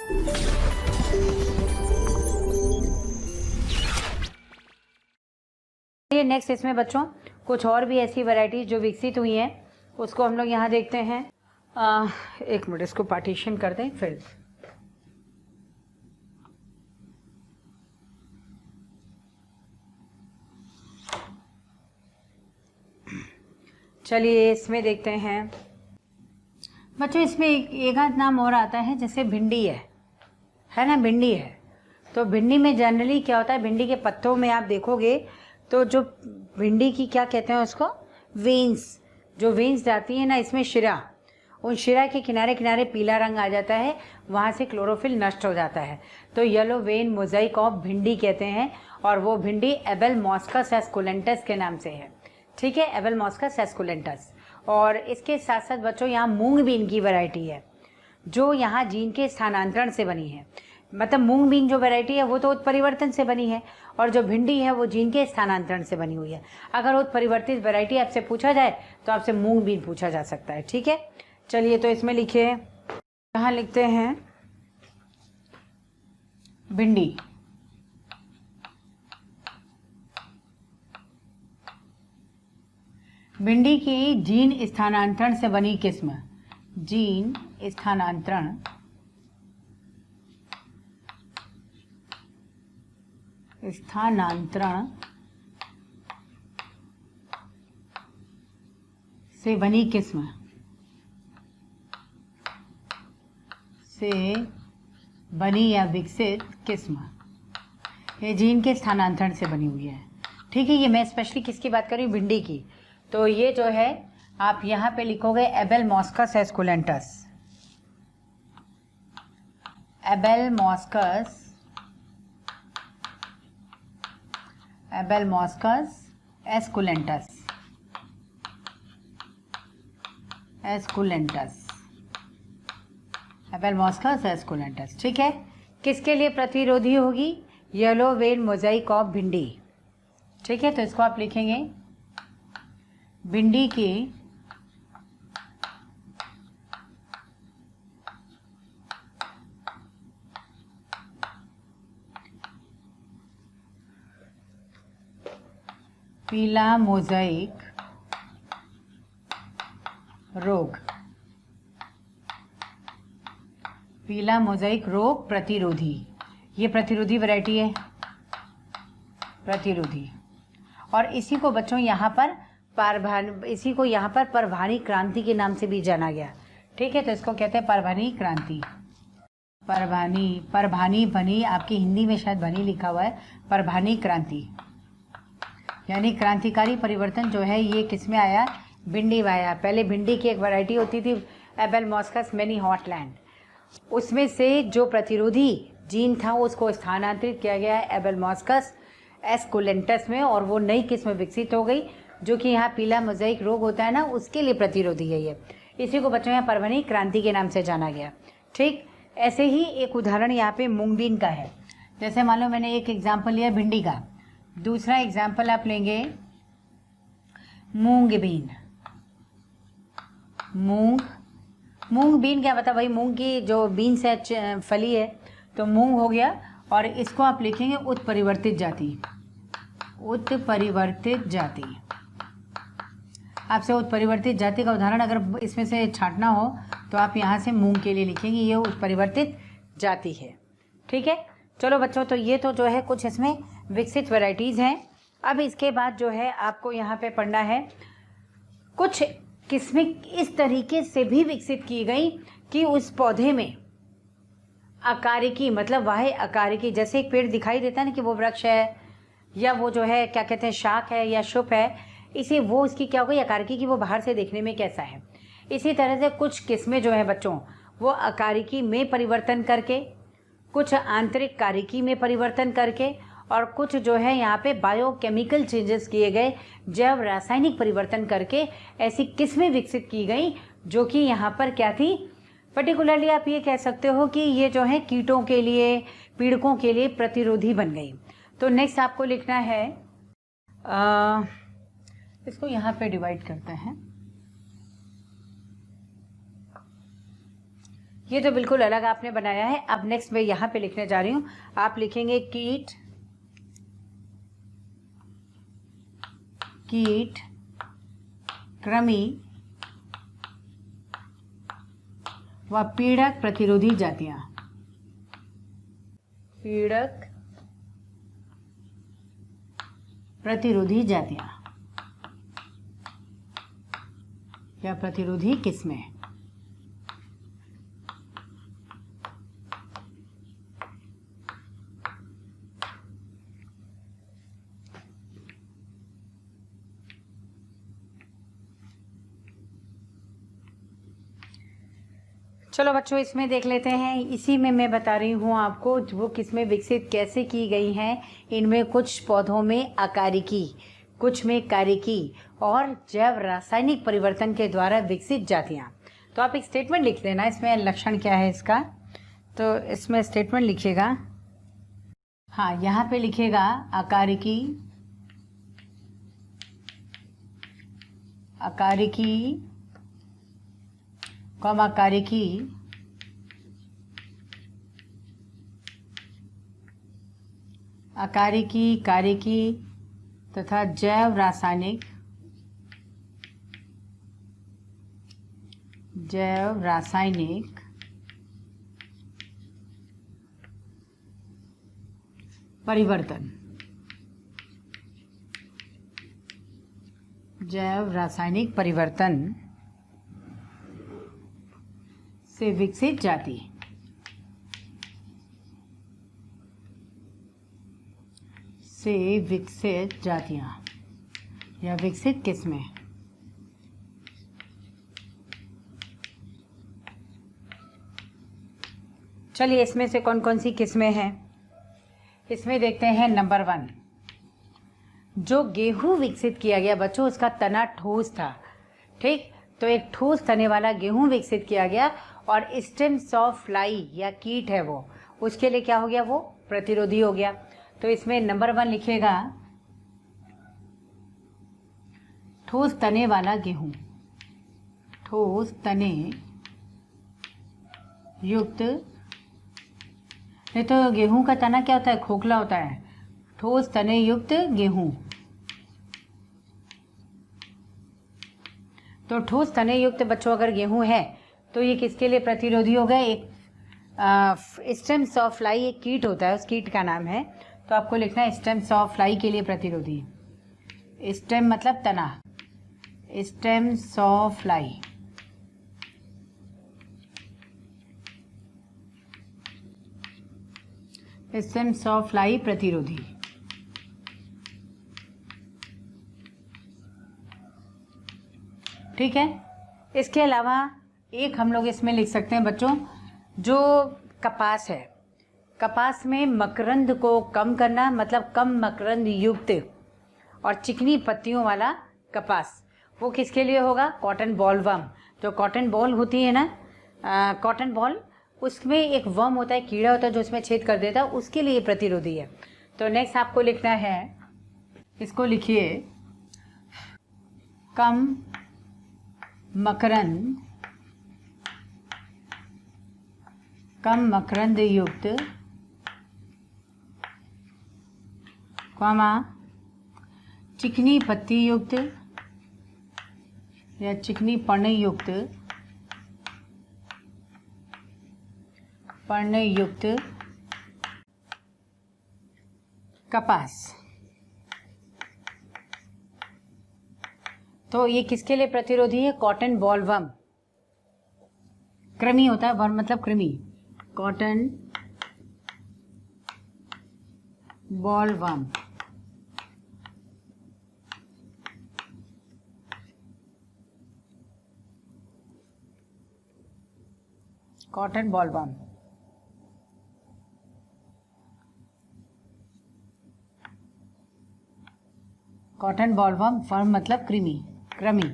ये नेक्स्ट इसमें बच्चों कुछ और भी ऐसी वैरायटीज जो विकसित हुई हैं उसको हम लोग यहाँ देखते हैं। एक मिनट, इसको पार्टीशन कर दें फिर। चलिए इसमें देखते हैं बच्चों। इसमें एक आध नाम और आता है, जैसे भिंडी है ना, भिंडी है। तो भिंडी में जनरली क्या होता है, भिंडी के पत्तों में आप देखोगे तो जो भिंडी की क्या कहते हैं उसको, वेन्स, जो वेन्स जाती है ना इसमें शिरा, उन शिरा के किनारे किनारे पीला रंग आ जाता है, वहाँ से क्लोरोफिल नष्ट हो जाता है। तो येलो वेन मोजाइक ऑफ भिंडी कहते हैं, और वो भिंडी एबेल मॉस्कस एस्कुलेंटस के नाम से है। ठीक है, एबेल मॉस्कस एस्कुलेंटस। और इसके साथ साथ बच्चों यहाँ मूंग बीन की वैरायटी है जो यहाँ जीन के स्थानांतरण से बनी है। मतलब मूंग बीन जो वैरायटी है वो तो उत्परिवर्तन से बनी है, और जो भिंडी है वो जीन के स्थानांतरण से बनी हुई है। अगर उत्परिवर्तित वैरायटी आपसे पूछा जाए तो आपसे मूंग बीन पूछा जा सकता है। ठीक है, चलिए तो इसमें लिखिए, यहाँ लिखते हैं भिंडी। भिंडी की जीन स्थानांतरण से बनी किस्म, जीन स्थानांतरण से बनी किस्म से बनी या विकसित किस्म, ये जीन के स्थानांतरण से बनी हुई है। ठीक है, ये मैं स्पेशली किसकी बात कर रही हूँ, भिंडी की। तो ये जो है आप यहाँ पे लिखोगे Abelmoschus esculentus, Abelmoschus esculentus, Abelmoschus esculentus. ठीक है, किसके लिए प्रतिरोधी होगी, येलो वेन मोजाइक ऑफ भिंडी। ठीक है, तो इसको आप लिखेंगे भिंडी की पीला मोजाइक रोग, पीला मोजाइक रोग प्रतिरोधी। ये प्रतिरोधी वैरायटी है, प्रतिरोधी। और इसी को बच्चों यहाँ पर परभानी क्रांति के नाम से भी जाना गया। ठीक है, तो इसको कहते हैं परभानी क्रांति। परभानी बनी, आपकी हिंदी में शायद बनी लिखा हुआ है, परभानी क्रांति यानी क्रांतिकारी परिवर्तन जो है ये किस में आया, भिंडी में आया। पहले भिंडी की एक वैरायटी होती थी एबेल मॉस्कस मिनी हॉटलैंड, उसमें से जो प्रतिरोधी जीन था उसको स्थानांतरित किया गया है एबेल मॉस्कस एस्कुलेंटस में, और वो नई किस्म विकसित हो गई जो कि यहाँ पीला मोजाइक रोग होता है ना, उसके लिए प्रतिरोधी है ये। इसी को बच्चों यहाँ परभनी क्रांति के नाम से जाना गया। ठीक, ऐसे ही एक उदाहरण यहाँ पे मूंग बीन का है। जैसे मान लो मैंने एक एग्जाम्पल लिया भिंडी का, दूसरा एग्जाम्पल आप लेंगे मूंग बीन। मूंग बीन क्या बता भाई, मूंग की जो बीन से फली है तो मूंग हो गया, और इसको आप लिखेंगे उत्परिवर्तित जाति। उत्परिवर्तित जाति, आपसे उत्परिवर्तित जाति का उदाहरण अगर इसमें से छांटना हो तो आप यहाँ से मूंग के लिए लिखेंगे ये उत्परिवर्तित जाति है। ठीक है, चलो बच्चों, तो ये तो जो है कुछ इसमें विकसित वैरायटीज़ हैं। अब इसके बाद जो है आपको यहाँ पे पढ़ना है कुछ किस्में इस तरीके से भी विकसित की गई कि उस पौधे में आकारिकी, मतलब वाहे आकारिकी, जैसे एक पेड़ दिखाई देता है ना कि वो वृक्ष है या वो जो है क्या कहते हैं शाख है या शुभ है, इसी वो उसकी क्या हो गई आकारिकी की, वो बाहर से देखने में कैसा है। इसी तरह से कुछ किस्में जो है बच्चों वो आकारिकी में परिवर्तन करके, कुछ आंतरिक कारिकी में परिवर्तन करके, और कुछ जो है यहाँ पे बायोकेमिकल चेंजेस किए गए, जैव रासायनिक परिवर्तन करके ऐसी किस्में विकसित की गई जो कि यहाँ पर क्या थी, पर्टिकुलरली आप ये कह सकते हो कि ये जो है कीटों के लिए, पीड़कों के लिए प्रतिरोधी बन गई। तो नेक्स्ट आपको लिखना है, इसको यहाँ पे डिवाइड करते हैं। ये तो बिल्कुल अलग आपने बनाया है। अब नेक्स्ट मैं यहाँ पे लिखने जा रही हूँ। आप लिखेंगे कीट, कीट, कृमि व पीड़क प्रतिरोधी जातियां। पीड़क प्रतिरोधी जातियां या प्रतिरोधी किस्में। चलो बच्चों, इसमें देख लेते हैं। इसी में मैं बता रही हूँ आपको वो किस्में विकसित कैसे की गई हैं। इनमें कुछ पौधों में अकारिकी, कुछ में कारिकी और जैव रासायनिक परिवर्तन के द्वारा विकसित जातियाँ। तो आप एक स्टेटमेंट लिख देना, इसमें लक्षण क्या है इसका। तो इसमें स्टेटमेंट लिखिएगा, हाँ यहाँ पे लिखिएगा अकारिकी, अकारिकी, कारिकी, अकारिकी, कारिकी तथा जैव रासायनिक, जैव रासायनिक परिवर्तन, जैव रासायनिक परिवर्तन से विकसित जाति, से विकसित जातियां या विकसित किस्में। चलिए इसमें से कौन कौन सी किस्में हैं, इसमें देखते हैं। नंबर 1, जो गेहूं विकसित किया गया बच्चों, उसका तना ठोस था। ठीक, तो एक ठोस तने वाला गेहूं विकसित किया गया और स्टेम ऑफ फ्लाई या कीट है वो, उसके लिए क्या हो गया, वो प्रतिरोधी हो गया। तो इसमें नंबर 1 लिखिएगा ठोस तने वाला गेहूं, ठोस तने युक्त। नहीं तो गेहूं का तना क्या होता है, खोखला होता है। ठोस तने युक्त गेहूं, तो ठोस तने युक्त बच्चों अगर गेहूं है तो ये किसके लिए प्रतिरोधी होगा, एक स्टेम ऑफ फ्लाई एक कीट होता है, उस कीट का नाम है। तो आपको लिखना है स्टेम ऑफ फ्लाई के लिए प्रतिरोधी। स्टेम मतलब तना, stem of fly, stem of fly प्रतिरोधी। ठीक है, इसके अलावा एक हम लोग इसमें लिख सकते हैं बच्चों, जो कपास है, कपास में मकरंद को कम करना, मतलब कम मकरंद युक्त और चिकनी पत्तियों वाला कपास, वो किसके लिए होगा, कॉटन बॉल वर्म। जो कॉटन बॉल होती है ना, कॉटन बॉल, उसमें एक वर्म होता है, कीड़ा होता है जो उसमें छेद कर देता है, उसके लिए प्रतिरोधी है। तो नेक्स्ट आपको लिखना है, इसको लिखिए कम मकरंद, कम मकरंद युक्त, चिकनी पत्ती युक्त या चिकनी पर्ण युक्त, पर्ण युक्त कपास। तो ये किसके लिए प्रतिरोधी है, कॉटन बॉल वर्म। कृमि होता है, वर्म मतलब कृमि, cotton ball worm. Cotton ball worm, cotton ball worm मतलब कृमि, कृमि।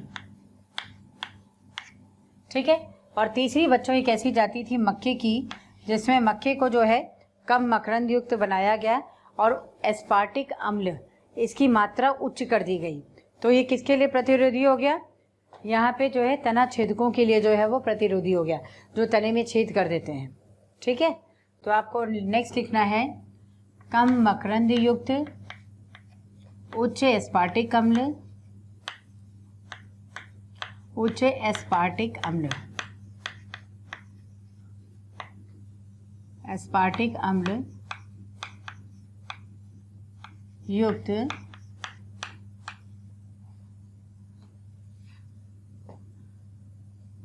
ठीक है, और तीसरी बच्चों एक ऐसी जाति थी मक्के की, जिसमें मक्के को जो है कम मकरंद युक्त बनाया गया और एस्पार्टिक अम्ल इसकी मात्रा उच्च कर दी गई। तो ये किसके लिए प्रतिरोधी हो गया, यहाँ पे जो है तना छेदकों के लिए जो है वो प्रतिरोधी हो गया, जो तने में छेद कर देते हैं। ठीक है, तो आपको नेक्स्ट लिखना है कम मकरंद युक्त उच्च एस्पार्टिक अम्ल, उच्च एस्पार्टिक अम्ल, एस्पार्टिक अम्ल युक्त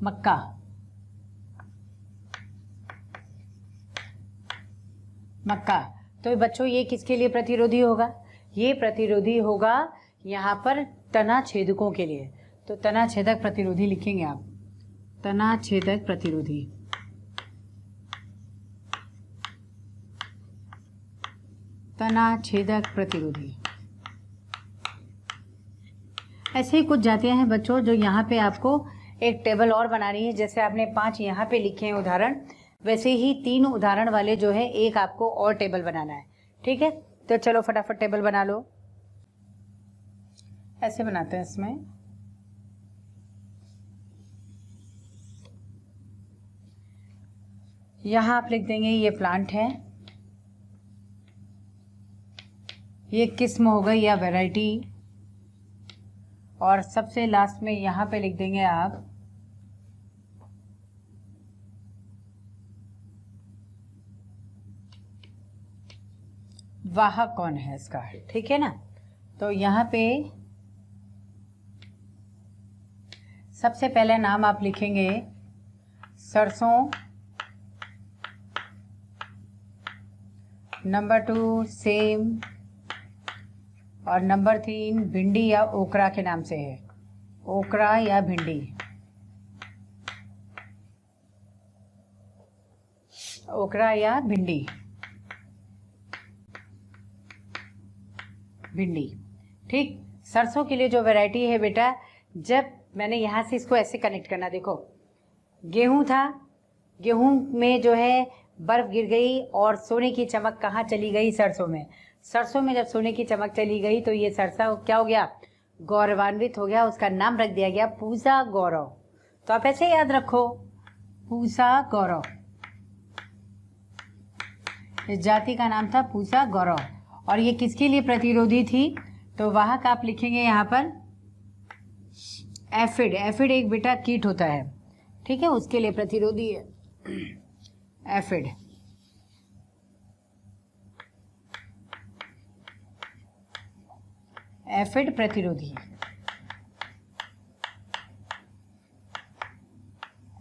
मक्का। मक्का, तो बच्चों ये किसके लिए प्रतिरोधी होगा? ये प्रतिरोधी होगा यहाँ पर तना छेदकों के लिए। तो तना छेदक प्रतिरोधी लिखेंगे आप, तना छेदक प्रतिरोधी। तना छेदक प्रतिरोधी। ऐसे ही कुछ जातियां हैं बच्चों जो यहाँ पे आपको एक टेबल और बनानी है। जैसे आपने 5 यहाँ पे लिखे हैं उदाहरण, वैसे ही 3 उदाहरण वाले जो है एक आपको और टेबल बनाना है। ठीक है, तो चलो फटाफट टेबल बना लो। ऐसे बनाते हैं इसमें। यहाँ आप लिख देंगे ये प्लांट है, ये किस्म हो गई या वैरायटी, और सबसे लास्ट में यहाँ पे लिख देंगे आप वाहक कौन है इसका। ठीक है ना, तो यहाँ पे सबसे पहले नाम आप लिखेंगे सरसों, नंबर 2 सेम, और नंबर 3 भिंडी या ओकरा के नाम से है, ओकरा या भिंडी, ओकरा या भिंडी, भिंडी। ठीक, सरसों के लिए जो वैरायटी है बेटा, जब मैंने यहाँ से इसको ऐसे कनेक्ट करना, देखो गेहूं था, गेहूं में जो है बर्फ गिर गई और सोने की चमक कहाँ चली गई? सरसों में। सरसों में जब सोने की चमक चली गई तो ये सरसा क्या हो गया? गौरवान्वित हो गया, उसका नाम रख दिया गया पूसा गौरव। तो आप ऐसे याद रखो, पूसा गौरव, इस जाति का नाम था पूसा गौरव। और ये किसके लिए प्रतिरोधी थी? तो वाहक आप लिखेंगे यहाँ पर एफिड। एफिड एक बेटा कीट होता है, ठीक है, उसके लिए प्रतिरोधी है एफिड। एफिड प्रतिरोधी,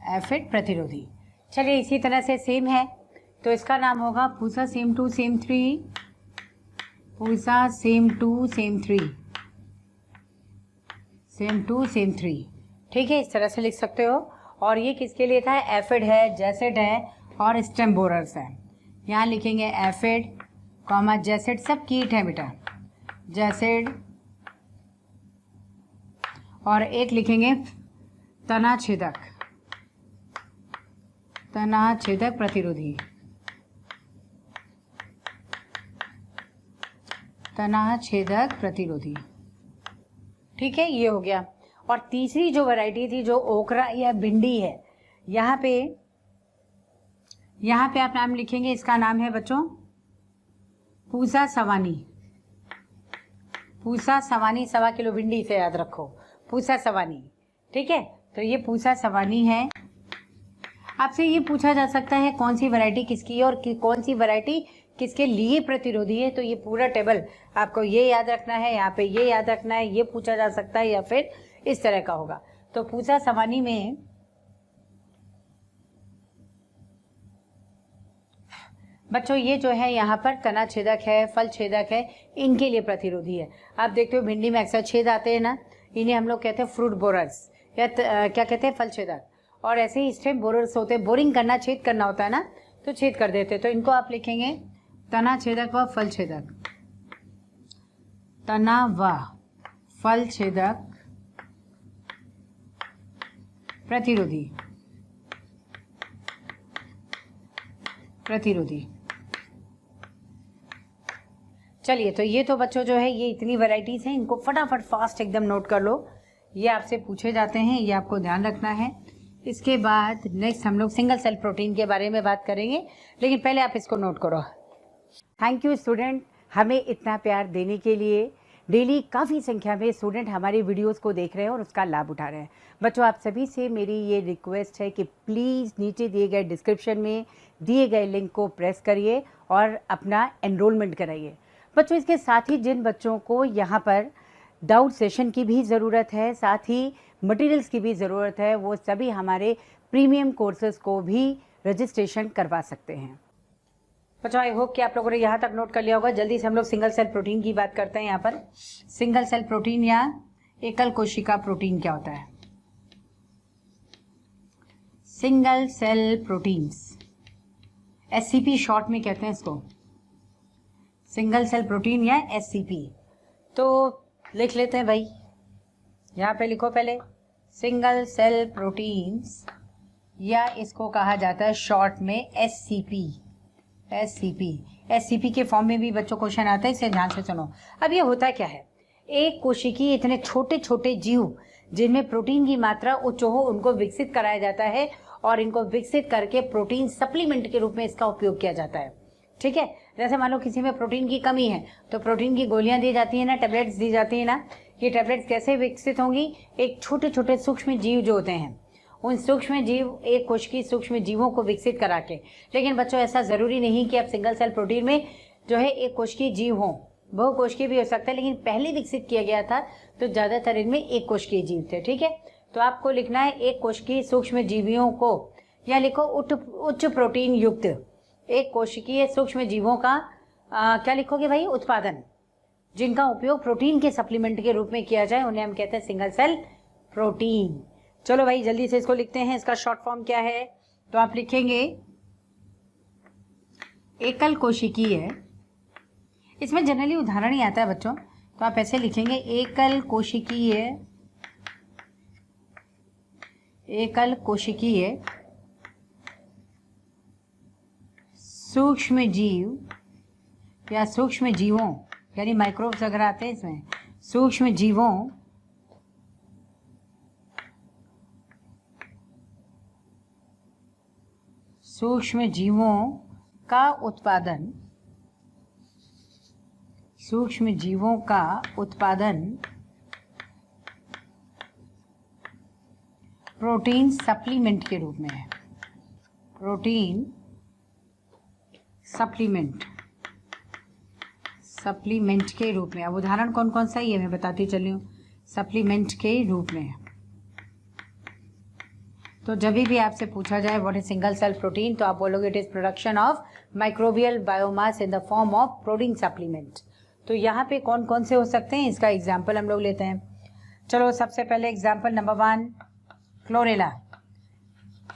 एफिड प्रतिरोधी। चलिए इसी तरह से सेम है, तो इसका नाम होगा Pusa same 2 same 3, Pusa same 2 same 3, same 2 same 3। ठीक है, इस तरह से लिख सकते हो। और ये किसके लिए था? एफिड है, जैसिड है और स्टेम बोरर्स है। यहाँ लिखेंगे एफिड कॉमा जैसिड, सब कीट है बेटा, जैसिड। और एक लिखेंगे तना छेदक, तना छेदक प्रतिरोधी, तना छेदक प्रतिरोधी। ठीक है, ये हो गया। और तीसरी जो वैरायटी थी जो ओकरा या भिंडी है, यहाँ पे आप नाम लिखेंगे, इसका नाम है बच्चों पूसा सवानी। पूसा सवानी, 1.25 किलो भिंडी से याद रखो, पूसा सवानी। ठीक है, तो ये पूसा सवानी है। आपसे ये पूछा जा सकता है कौन सी वैरायटी किसकी है और कौन सी वैरायटी किसके लिए प्रतिरोधी है। तो ये पूरा टेबल आपको ये याद रखना है, यहाँ पे ये याद रखना है, ये पूछा जा सकता है या फिर इस तरह का होगा। तो पूसा सवानी में बच्चों ये जो है यहाँ पर तना छेदक है, फल छेदक है, इनके लिए प्रतिरोधी है। आप देखते हो भिंडी में अक्सर छेद आते हैं ना, इन्हें हम लोग कहते हैं फ्रूट बोरर्स या क्या कहते हैं, फल छेदक। और ऐसे ही स्टेम बोरर्स होते हैं, बोरिंग करना, छेद करना होता है ना, तो छेद कर देते। तो इनको आप लिखेंगे तना छेदक व फल छेदक, तना व फल छेदक प्रतिरोधी, प्रतिरोधी। चलिए, तो ये तो बच्चों जो है ये इतनी वैरायटीज हैं, इनको फटाफट फास्ट एकदम नोट कर लो। ये आपसे पूछे जाते हैं, ये आपको ध्यान रखना है। इसके बाद नेक्स्ट हम लोग सिंगल सेल प्रोटीन के बारे में बात करेंगे, लेकिन पहले आप इसको नोट करो। थैंक यू स्टूडेंट, हमें इतना प्यार देने के लिए। डेली काफ़ी संख्या में स्टूडेंट हमारी वीडियोस को देख रहे हैं और उसका लाभ उठा रहे हैं। बच्चों, आप सभी से मेरी ये रिक्वेस्ट है कि प्लीज़ नीचे दिए गए डिस्क्रिप्शन में दिए गए लिंक को प्रेस करिए और अपना एनरोलमेंट कराइए। बच्चों, इसके साथ ही जिन बच्चों को यहाँ पर डाउट सेशन की भी ज़रूरत है, साथ ही मटेरियल्स की भी ज़रूरत है, वो सभी हमारे प्रीमियम कोर्सेज़ को भी रजिस्ट्रेशन करवा सकते हैं। बच्चों, आई होप कि आप लोगों ने यहाँ तक नोट कर लिया होगा। जल्दी से हम लोग सिंगल सेल प्रोटीन की बात करते हैं। यहाँ पर सिंगल सेल प्रोटीन या एकल कोशिका प्रोटीन क्या होता है? Single cell proteins, SCP short में कहते हैं इसको, सिंगल सेल प्रोटीन या SCP। तो लिख लेते हैं भाई, यहाँ पे लिखो पहले सिंगल सेल प्रोटीन्स, या इसको कहा जाता है शॉर्ट में SCP। SCP के फॉर्म में भी बच्चों क्वेश्चन आता है, इसे ध्यान से सुनो। अब ये होता क्या है, एक कोशिकीय इतने छोटे छोटे जीव जिनमें प्रोटीन की मात्रा उच्च हो, उनको विकसित कराया जाता है और इनको विकसित करके प्रोटीन सप्लीमेंट के रूप में इसका उपयोग किया जाता है। ठीक है, जैसे मान लो किसी में प्रोटीन की कमी है तो प्रोटीन की गोलियां दी जाती है ना, टैबलेट्स दी जाती है ना। ये टैबलेट्स कैसे विकसित होंगी? एक छोटे छोटे सूक्ष्म जीव जो होते हैं, उन सूक्ष्म जीव, एक कोश की सूक्ष्म जीवों को विकसित करा के। लेकिन बच्चों, ऐसा ज़रूरी नहीं कि आप सिंगल सेल प्रोटीन में जो है एक कोशिकीय जीव हों, बहुकोशिकीय भी हो सकता है, लेकिन पहले विकसित किया गया था तो ज़्यादातर इनमें एक कोशिकीय जीव थे। ठीक है, तो आपको लिखना है एक कोशिकीय सूक्ष्म जीवियों को, या लिखो उच्च प्रोटीन युक्त एक कोशिकीय सूक्ष्म जीवों का क्या लिखोगे भाई? उत्पादन, जिनका उपयोग प्रोटीन के सप्लीमेंट के रूप में किया जाए, उन्हें हम कहते हैं सिंगल सेल प्रोटीन। चलो भाई जल्दी से इसको लिखते हैं। इसका शॉर्ट फॉर्म क्या है? तो आप लिखेंगे एकल कोशिकीय। इसमें जनरली उदाहरण ही आता है बच्चों, तो आप ऐसे लिखेंगे एकल कोशिकीय सूक्ष्म जीव या सूक्ष्म जीवों, यानी माइक्रोब्स अगर आते हैं इसमें, सूक्ष्म जीवों का उत्पादन प्रोटीन सप्लीमेंट के रूप में है। प्रोटीन सप्लीमेंट के रूप में। अब उदाहरण कौन कौन सा है मैं बताती चली हूँ। सप्लीमेंट के रूप में, तो जब भी आपसे पूछा जाए what is single cell protein, तो आप बोलोगे it is production of microbial biomass in the form of protein supplement. तो यहाँ पे कौन कौन से हो सकते हैं, इसका एग्जाम्पल हम लोग लेते हैं। चलो सबसे पहले एग्जाम्पल नंबर 1, क्लोरेला।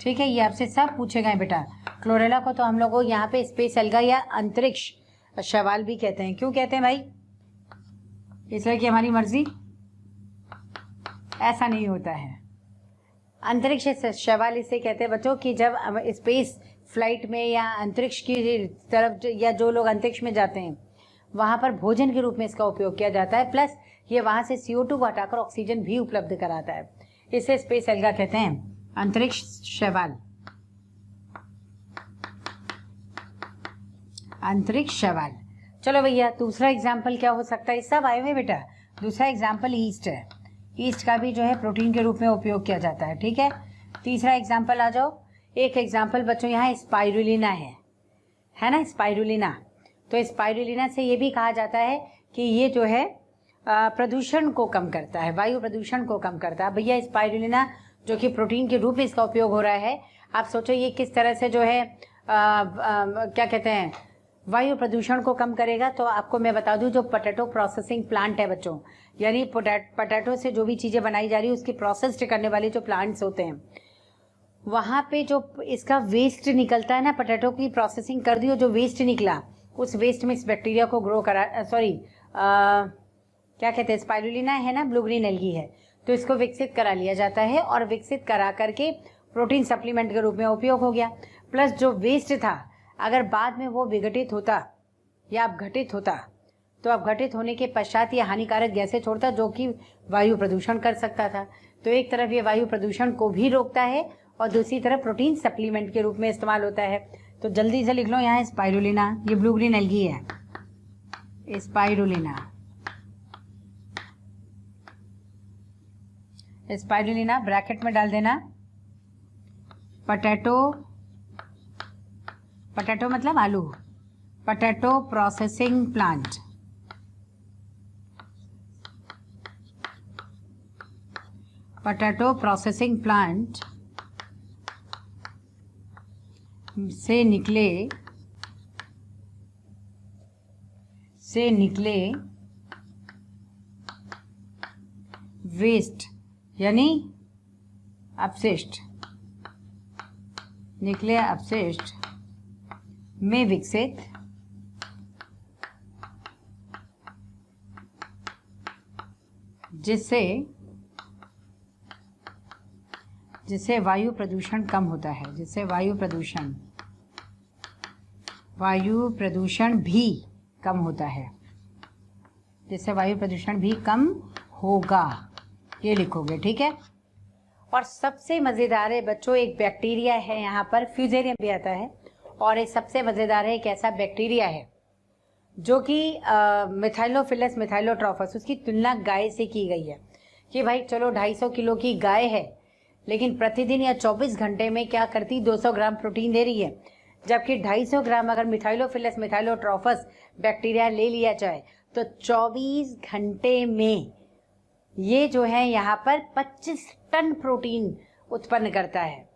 ठीक है, ये आपसे सब पूछे गए बेटा। क्लोरेला को तो हम लोग यहाँ पे स्पेस एल्गा या अंतरिक्ष शैवाल भी कहते हैं। क्यों कहते हैं भाई? इसलिए कि हमारी मर्जी, ऐसा नहीं होता है। अंतरिक्ष शैवाल इससे कहते हैं बच्चों कि जब स्पेस फ्लाइट में या अंतरिक्ष की तरफ, या जो लोग अंतरिक्ष में जाते हैं वहाँ पर भोजन के रूप में इसका उपयोग किया जाता है, प्लस ये वहाँ से CO2 को हटाकर ऑक्सीजन भी उपलब्ध कराता है। इसे स्पेस एल्गा कहते हैं, अंतरिक्ष शैवाल। चलो भैया, दूसरा एग्जाम्पल क्या हो सकता है? सब आए हुए बेटा। दूसरा एग्जाम्पल ईस्ट है। ईस्ट का भी जो है प्रोटीन के रूप में उपयोग किया जाता है। ठीक है, तीसरा एग्जाम्पल आ जाओ। एक एग्जाम्पल बच्चों यहाँ स्पाइरुलिना है ना, स्पाइरुलिना। तो स्पाइरुलिना से ये भी कहा जाता है कि ये जो है प्रदूषण को कम करता है, वायु प्रदूषण को कम करता है। भैया स्पाइरुलिना जो कि प्रोटीन के रूप में इसका उपयोग हो रहा है, आप सोचो ये किस तरह से जो है क्या कहते हैं, वायु प्रदूषण को कम करेगा। तो आपको मैं बता दूं, जो पोटैटो प्रोसेसिंग प्लांट है बच्चों, यानी पोटैटो से जो भी चीज़ें बनाई जा रही है उसकी प्रोसेस करने वाले जो प्लांट्स होते हैं, वहाँ पे जो इसका वेस्ट निकलता है ना, पोटैटो की प्रोसेसिंग कर दी और जो वेस्ट निकला, उस वेस्ट में इस बैक्टीरिया को ग्रो करा, क्या कहते हैं, स्पाइरुलिना है ना, ब्लू ग्रीन एल्गी है, तो इसको विकसित करा लिया जाता है और विकसित करा करके प्रोटीन सप्लीमेंट के रूप में उपयोग हो गया। प्लस जो वेस्ट था, अगर बाद में वो विघटित होता या घटित होता तो अब घटित होने के पश्चात ये हानिकारक गैसें छोड़ता, जो कि वायु प्रदूषण कर सकता था। तो एक तरफ ये वायु प्रदूषण को भी रोकता है और दूसरी तरफ प्रोटीन सप्लीमेंट के रूप में इस्तेमाल होता है। तो जल्दी से लिख लो यहाँ स्पाइरुलिना, ये ब्लू ग्रीन एल्गी है, स्पाइरुलिना। स्पाइरुलिना ब्रैकेट में डाल देना। पोटैटो, पोटैटो मतलब आलू, potato processing plant, potato processing plant से निकले वेस्ट यानी अपशिष्ट, निकले अपशिष्ट में विकसित जिससे वायु प्रदूषण कम होता है, जिससे वायु प्रदूषण भी कम होता है, जिससे वायु प्रदूषण भी कम होगा, ये लिखोगे, ठीक है। और सबसे मज़ेदार है बच्चों, एक बैक्टीरिया है यहाँ पर, फ्यूजेरियम भी आता है, और एक सबसे मज़ेदार है, एक ऐसा बैक्टीरिया है जो कि मिथाइलोफिलस मिथाइलोट्रॉफस, उसकी तुलना गाय से की गई है कि भाई चलो 250 किलो की गाय है, लेकिन प्रतिदिन या 24 घंटे में क्या करती, 200 ग्राम प्रोटीन दे रही है। जबकि 250 ग्राम अगर मिथाइलोफिलस मिथाइलोट्रॉफस बैक्टीरिया ले लिया जाए तो 24 घंटे में ये जो है यहाँ पर 25 टन प्रोटीन उत्पन्न करता है।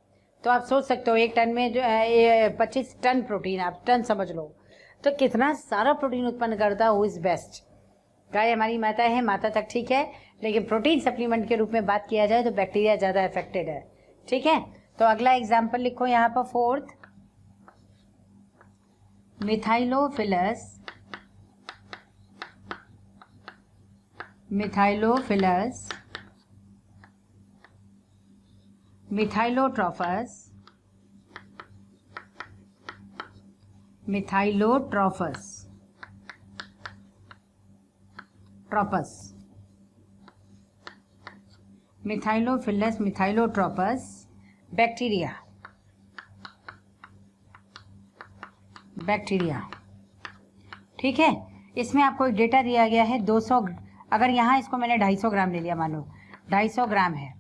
तो आप सोच सकते हो एक टन में जो है 25 टन प्रोटीन, आप टन समझ लो, तो कितना सारा प्रोटीन उत्पन्न करता है। Who is best? गाय हमारी माता है, माता तक ठीक है, लेकिन प्रोटीन सप्लीमेंट के रूप में बात किया जाए तो बैक्टीरिया ज़्यादा अफेक्टेड है, ठीक है। तो अगला एग्जाम्पल लिखो यहाँ पर, फोर्थ, मिथाइलोफिलस मिथाइलोट्रॉपस बैक्टीरिया, ठीक है। इसमें आपको एक डेटा दिया गया है 200, अगर यहाँ इसको मैंने 250 ग्राम ले लिया, मान लो 250 ग्राम है,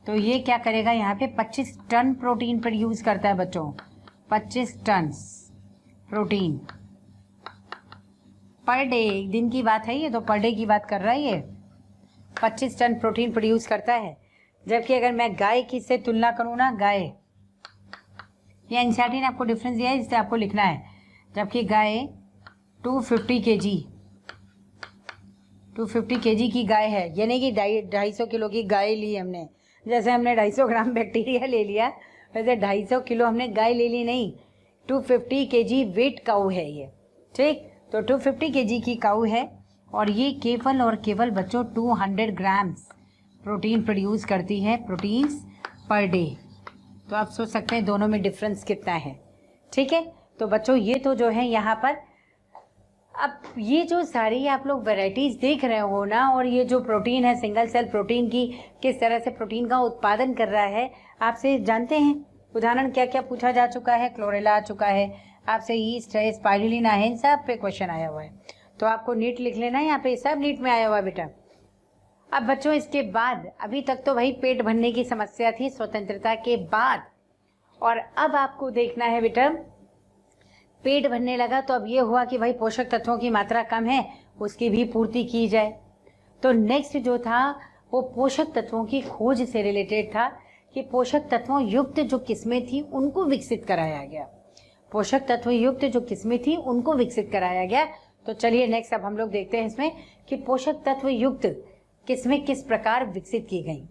तो ये क्या करेगा, यहाँ पे 25 टन प्रोटीन प्रोड्यूस करता है बच्चों, 25 टन प्रोटीन पर डे। एक दिन की बात है ये, तो पर डे की बात कर रहा है ये, 25 टन प्रोटीन प्रोड्यूस करता है। जबकि अगर मैं गाय की से तुलना करूँ ना, गाय, ये एनसीईआरटी ने आपको डिफरेंस दिया है, जिससे आपको लिखना है। जबकि गाय 250 केजी की गाय है, यानी कि 250 किलो की गाय ली हमने। जैसे हमने 250 ग्राम बैक्टीरिया ले लिया, वैसे 250 किलो हमने गाय ले ली नहीं, 250 केजी वेट काऊ है ये, ठीक। तो 250 केजी की काऊ है और ये केवल और केवल बच्चों 200 ग्राम्स प्रोटीन प्रोड्यूस करती है, प्रोटीन्स पर डे। तो आप सोच सकते हैं दोनों में डिफरेंस कितना है, ठीक है। तो बच्चों ये तो जो है यहाँ पर, अब ये जो सारी आप लोग वैरायटीज़ देख रहे हो ना, और ये जो प्रोटीन है, सिंगल सेल प्रोटीन की किस तरह से प्रोटीन का उत्पादन कर रहा है, आपसे जानते हैं उदाहरण क्या क्या पूछा जा चुका है। क्लोरेला आ चुका है आपसे, ईस्ट है, स्पाइरुलिना है, इन सब पे क्वेश्चन आया हुआ है। तो आपको नीट लिख लेना है, यहाँ पे सब नीट में आया हुआ है बेटा। अब बच्चों इसके बाद, अभी तक तो भाई पेट भरने की समस्या थी स्वतंत्रता के बाद, और अब आपको देखना है बेटा, पेट भरने लगा तो अब ये हुआ कि भाई पोषक तत्वों की मात्रा कम है, उसकी भी पूर्ति की जाए। तो नेक्स्ट जो था वो पोषक तत्वों की खोज से रिलेटेड था कि पोषक तत्वों युक्त जो किस्में थी उनको विकसित कराया गया, पोषक तत्व युक्त जो किस्में थी उनको विकसित कराया गया। तो चलिए नेक्स्ट अब हम लोग देखते हैं इसमें कि पोषक तत्व युक्त किस्में किस प्रकार विकसित की गई।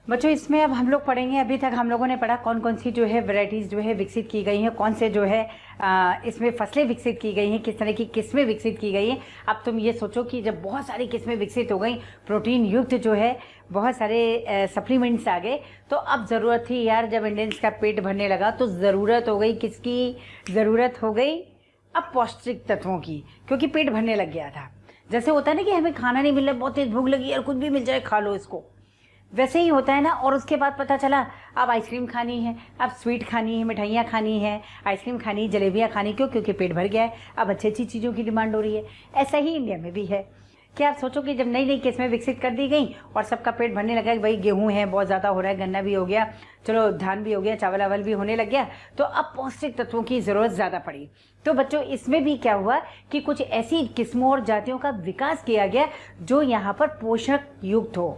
बच्चों इसमें अब हम लोग पढ़ेंगे, अभी तक हम लोगों ने पढ़ा कौन कौन सी जो है वैरायटीज़ जो है विकसित की गई हैं, कौन से जो है इसमें फसलें विकसित की गई हैं, किस तरह की किस्में विकसित की गई हैं। अब तुम ये सोचो कि जब बहुत सारी किस्में विकसित हो गई, प्रोटीन युक्त जो है बहुत सारे सप्लीमेंट्स आ गए, तो अब ज़रूरत थी यार, जब इंडियंस का पेट भरने लगा तो ज़रूरत हो गई, किसकी ज़रूरत हो गई, अपौष्टिक तत्वों की, क्योंकि पेट भरने लग गया था। जैसे होता है ना कि हमें खाना नहीं मिल रहा, बहुत तेज भूख लगी, यार कुछ भी मिल जाए खा लो इसको, वैसे ही होता है ना। और उसके बाद पता चला अब आइसक्रीम खानी है, अब स्वीट खानी है, मिठाइयाँ खानी है, आइसक्रीम खानी, जलेबियाँ खानी, क्यों? क्योंकि पेट भर गया है, अब अच्छी अच्छी चीज़ों की डिमांड हो रही है। ऐसा ही इंडिया में भी है। क्या आप सोचो कि जब नई नई किस्में विकसित कर दी गई और सबका पेट भरने लगा कि भाई गेहूं है बहुत ज़्यादा हो रहा है, गन्ना भी हो गया, चलो धान भी हो गया, चावल वावल भी होने लग गया, तो अब पौष्टिक तत्वों की ज़रूरत ज़्यादा पड़ी। तो बच्चों इसमें भी क्या हुआ कि कुछ ऐसी किस्मों और जातियों का विकास किया गया जो यहाँ पर पोषक युक्त हो,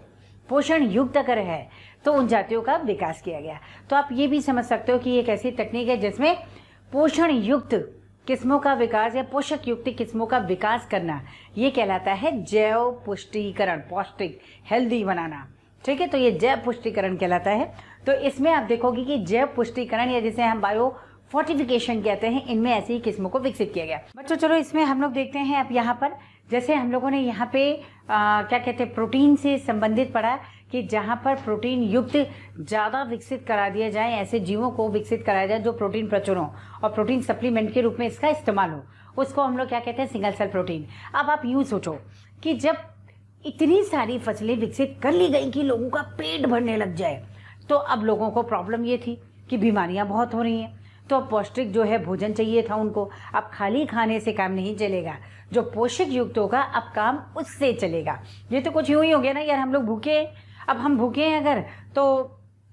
पोषण युक्त अगर है तो उन जातियों का विकास किया गया। तो आप ये भी समझ सकते हो कि एक ऐसी तकनीक है जिसमें पोषण युक्त किस्मों का विकास या पोषक युक्त किस्मों का विकास करना, ये कहलाता है जैव पुष्टिकरण, पौष्टिक हेल्दी बनाना। ठीक है, तो ये जैव पुष्टिकरण कहलाता है। तो इसमें आप देखोगे कि जैव पुष्टिकरण या जिसे हम बायो फोर्टिफिकेशन कहते हैं, इनमें ऐसी ही किस्मों को विकसित किया गया। बच्चों चलो इसमें हम लोग देखते हैं अब यहाँ पर, जैसे हम लोगों ने यहाँ पे क्या कहते हैं प्रोटीन से संबंधित पढ़ा कि जहाँ पर प्रोटीन युक्त ज़्यादा विकसित करा दिया जाए, ऐसे जीवों को विकसित कराया जाए जो प्रोटीन प्रचुर हो और प्रोटीन सप्लीमेंट के रूप में इसका इस्तेमाल हो, उसको हम लोग क्या कहते हैं सिंगल सेल प्रोटीन। अब आप यूँ सोचो कि जब इतनी सारी फसलें विकसित कर ली गई कि लोगों का पेट भरने लग जाए, तो अब लोगों को प्रॉब्लम ये थी कि बीमारियां बहुत हो रही हैं, तो पौष्टिक जो है भोजन चाहिए था उनको। अब खाली खाने से काम नहीं चलेगा, जो पोषक युक्त होगा अब काम उससे चलेगा। ये तो कुछ यूँ ही हो गया ना यार, हम लोग भूखे हैं, अब हम भूखे हैं अगर, तो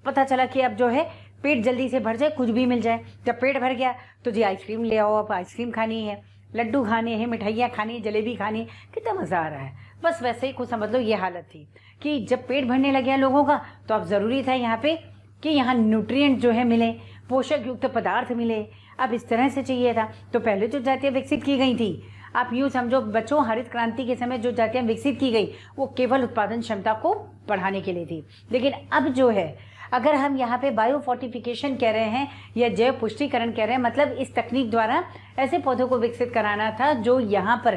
पता चला कि अब जो है पेट जल्दी से भर जाए, कुछ भी मिल जाए। जब पेट भर गया तो जी आइसक्रीम ले आओ, अब आइसक्रीम खानी है, लड्डू खाने हैं, मिठाइयाँ खानी, जलेबी खानी, कितना मज़ा आ रहा है। बस वैसे ही कुछ समझ लो ये हालत थी कि जब पेट भरने लग गया लोगों का, तो अब ज़रूरी था यहाँ पे कि यहाँ न्यूट्रिएंट जो है मिले, पोषक युक्त पदार्थ मिले। अब इस तरह से चाहिए था। तो पहले जो जातियाँ विकसित की गई थी, आप यूँ समझो बच्चों, हरित क्रांति के समय जो जातियाँ विकसित की गई वो केवल उत्पादन क्षमता को बढ़ाने के लिए थी। लेकिन अब जो है, अगर हम यहाँ पे बायो फोर्टिफिकेशन कह रहे हैं या जैव पुष्टिकरण कह रहे हैं, मतलब इस तकनीक द्वारा ऐसे पौधों को विकसित कराना था जो यहाँ पर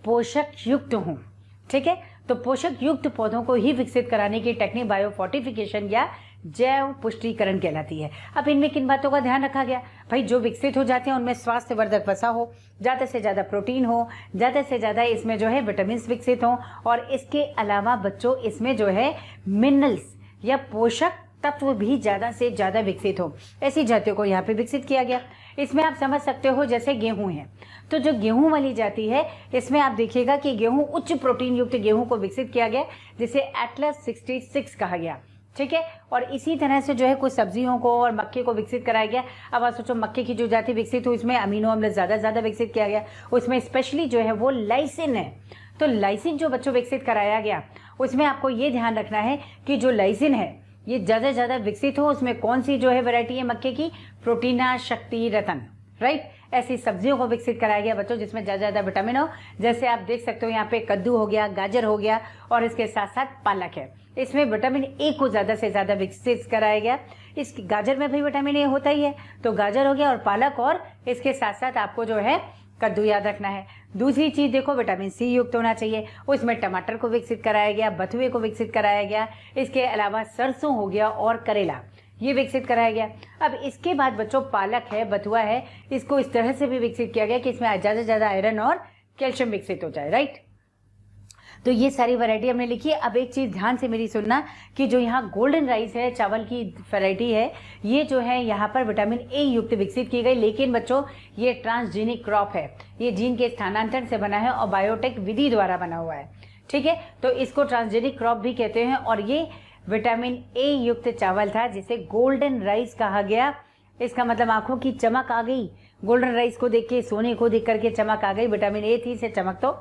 पोषक युक्त हों। ठीक है, तो पोषक युक्त पौधों को ही विकसित कराने की टेक्निक बायो फोर्टिफिकेशन या जैव पुष्टिकरण कहलाती है। अब इनमें किन बातों का ध्यान रखा गया? भाई जो विकसित हो जाते हैं उनमें स्वास्थ्यवर्धक वसा हो, ज़्यादा से ज़्यादा प्रोटीन हो, ज़्यादा से ज़्यादा इसमें जो है विटामिन विकसित हों, और इसके अलावा बच्चों इसमें जो है मिनरल्स या पोषक तत्व भी ज़्यादा से ज़्यादा विकसित हो। ऐसी जातियों को यहाँ पे विकसित किया गया। इसमें आप समझ सकते हो जैसे गेहूं है, तो जो गेहूं वाली जाति है इसमें आप देखिएगा कि गेहूं उच्च प्रोटीन युक्त गेहूं को विकसित किया गया, जिसे एटलस 66 कहा गया। ठीक है, और इसी तरह से जो है कुछ सब्जियों को और मक्के को विकसित कराया गया। अब आप सोचो मक्के की जो जाति विकसित हुई, इसमें अमीनो अम्ल ज़्यादा विकसित किया गया, उसमें स्पेशली जो है वो लाइसिन है। तो लाइसिन जो बच्चों विकसित कराया गया, उसमें आपको ये ध्यान रखना है कि जो लाइसिन है ये ज़्यादा से ज़्यादा विकसित हो। उसमें कौन सी जो है वैरायटी है मक्के की? प्रोटीना शक्ति रतन, राइट। ऐसी सब्जियों को विकसित कराया गया बच्चों जिसमें ज़्यादा विटामिन हो। जैसे आप देख सकते हो यहाँ पे कद्दू हो गया, गाजर हो गया, और इसके साथ साथ पालक है। इसमें विटामिन ए को ज़्यादा से ज़्यादा विकसित कराया गया। इस गाजर में भी विटामिन ए होता ही है, तो गाजर हो गया और पालक, और इसके साथ साथ आपको जो है कद्दू याद रखना है। दूसरी चीज़ देखो, विटामिन सी युक्त होना चाहिए। उसमें टमाटर को विकसित कराया गया, बथुए को विकसित कराया गया, इसके अलावा सरसों हो गया और करेला, ये विकसित कराया गया। अब इसके बाद बच्चों पालक है, बथुआ है, इसको इस तरह से भी विकसित किया गया कि इसमें ज़्यादा से ज़्यादा आयरन और कैल्शियम विकसित हो जाए, राइट। तो ये सारी वैरायटी हमने लिखी है। अब एक चीज़ ध्यान से मेरी सुनना कि जो यहाँ गोल्डन राइस है, चावल की वैरायटी है, ये जो है यहाँ पर विटामिन ए युक्त विकसित की गई। लेकिन बच्चों ये ट्रांसजेनिक क्रॉप है, ये जीन के स्थानांतरण से बना है और बायोटेक विधि द्वारा बना हुआ है। ठीक है, तो इसको ट्रांसजेनिक क्रॉप भी कहते हैं। और ये विटामिन ए युक्त चावल था जिसे गोल्डन राइस कहा गया। इसका मतलब आंखों की चमक आ गई, गोल्डन राइस को देख के, सोने को देख करके चमक आ गई। विटामिन ए थी, से चमक तो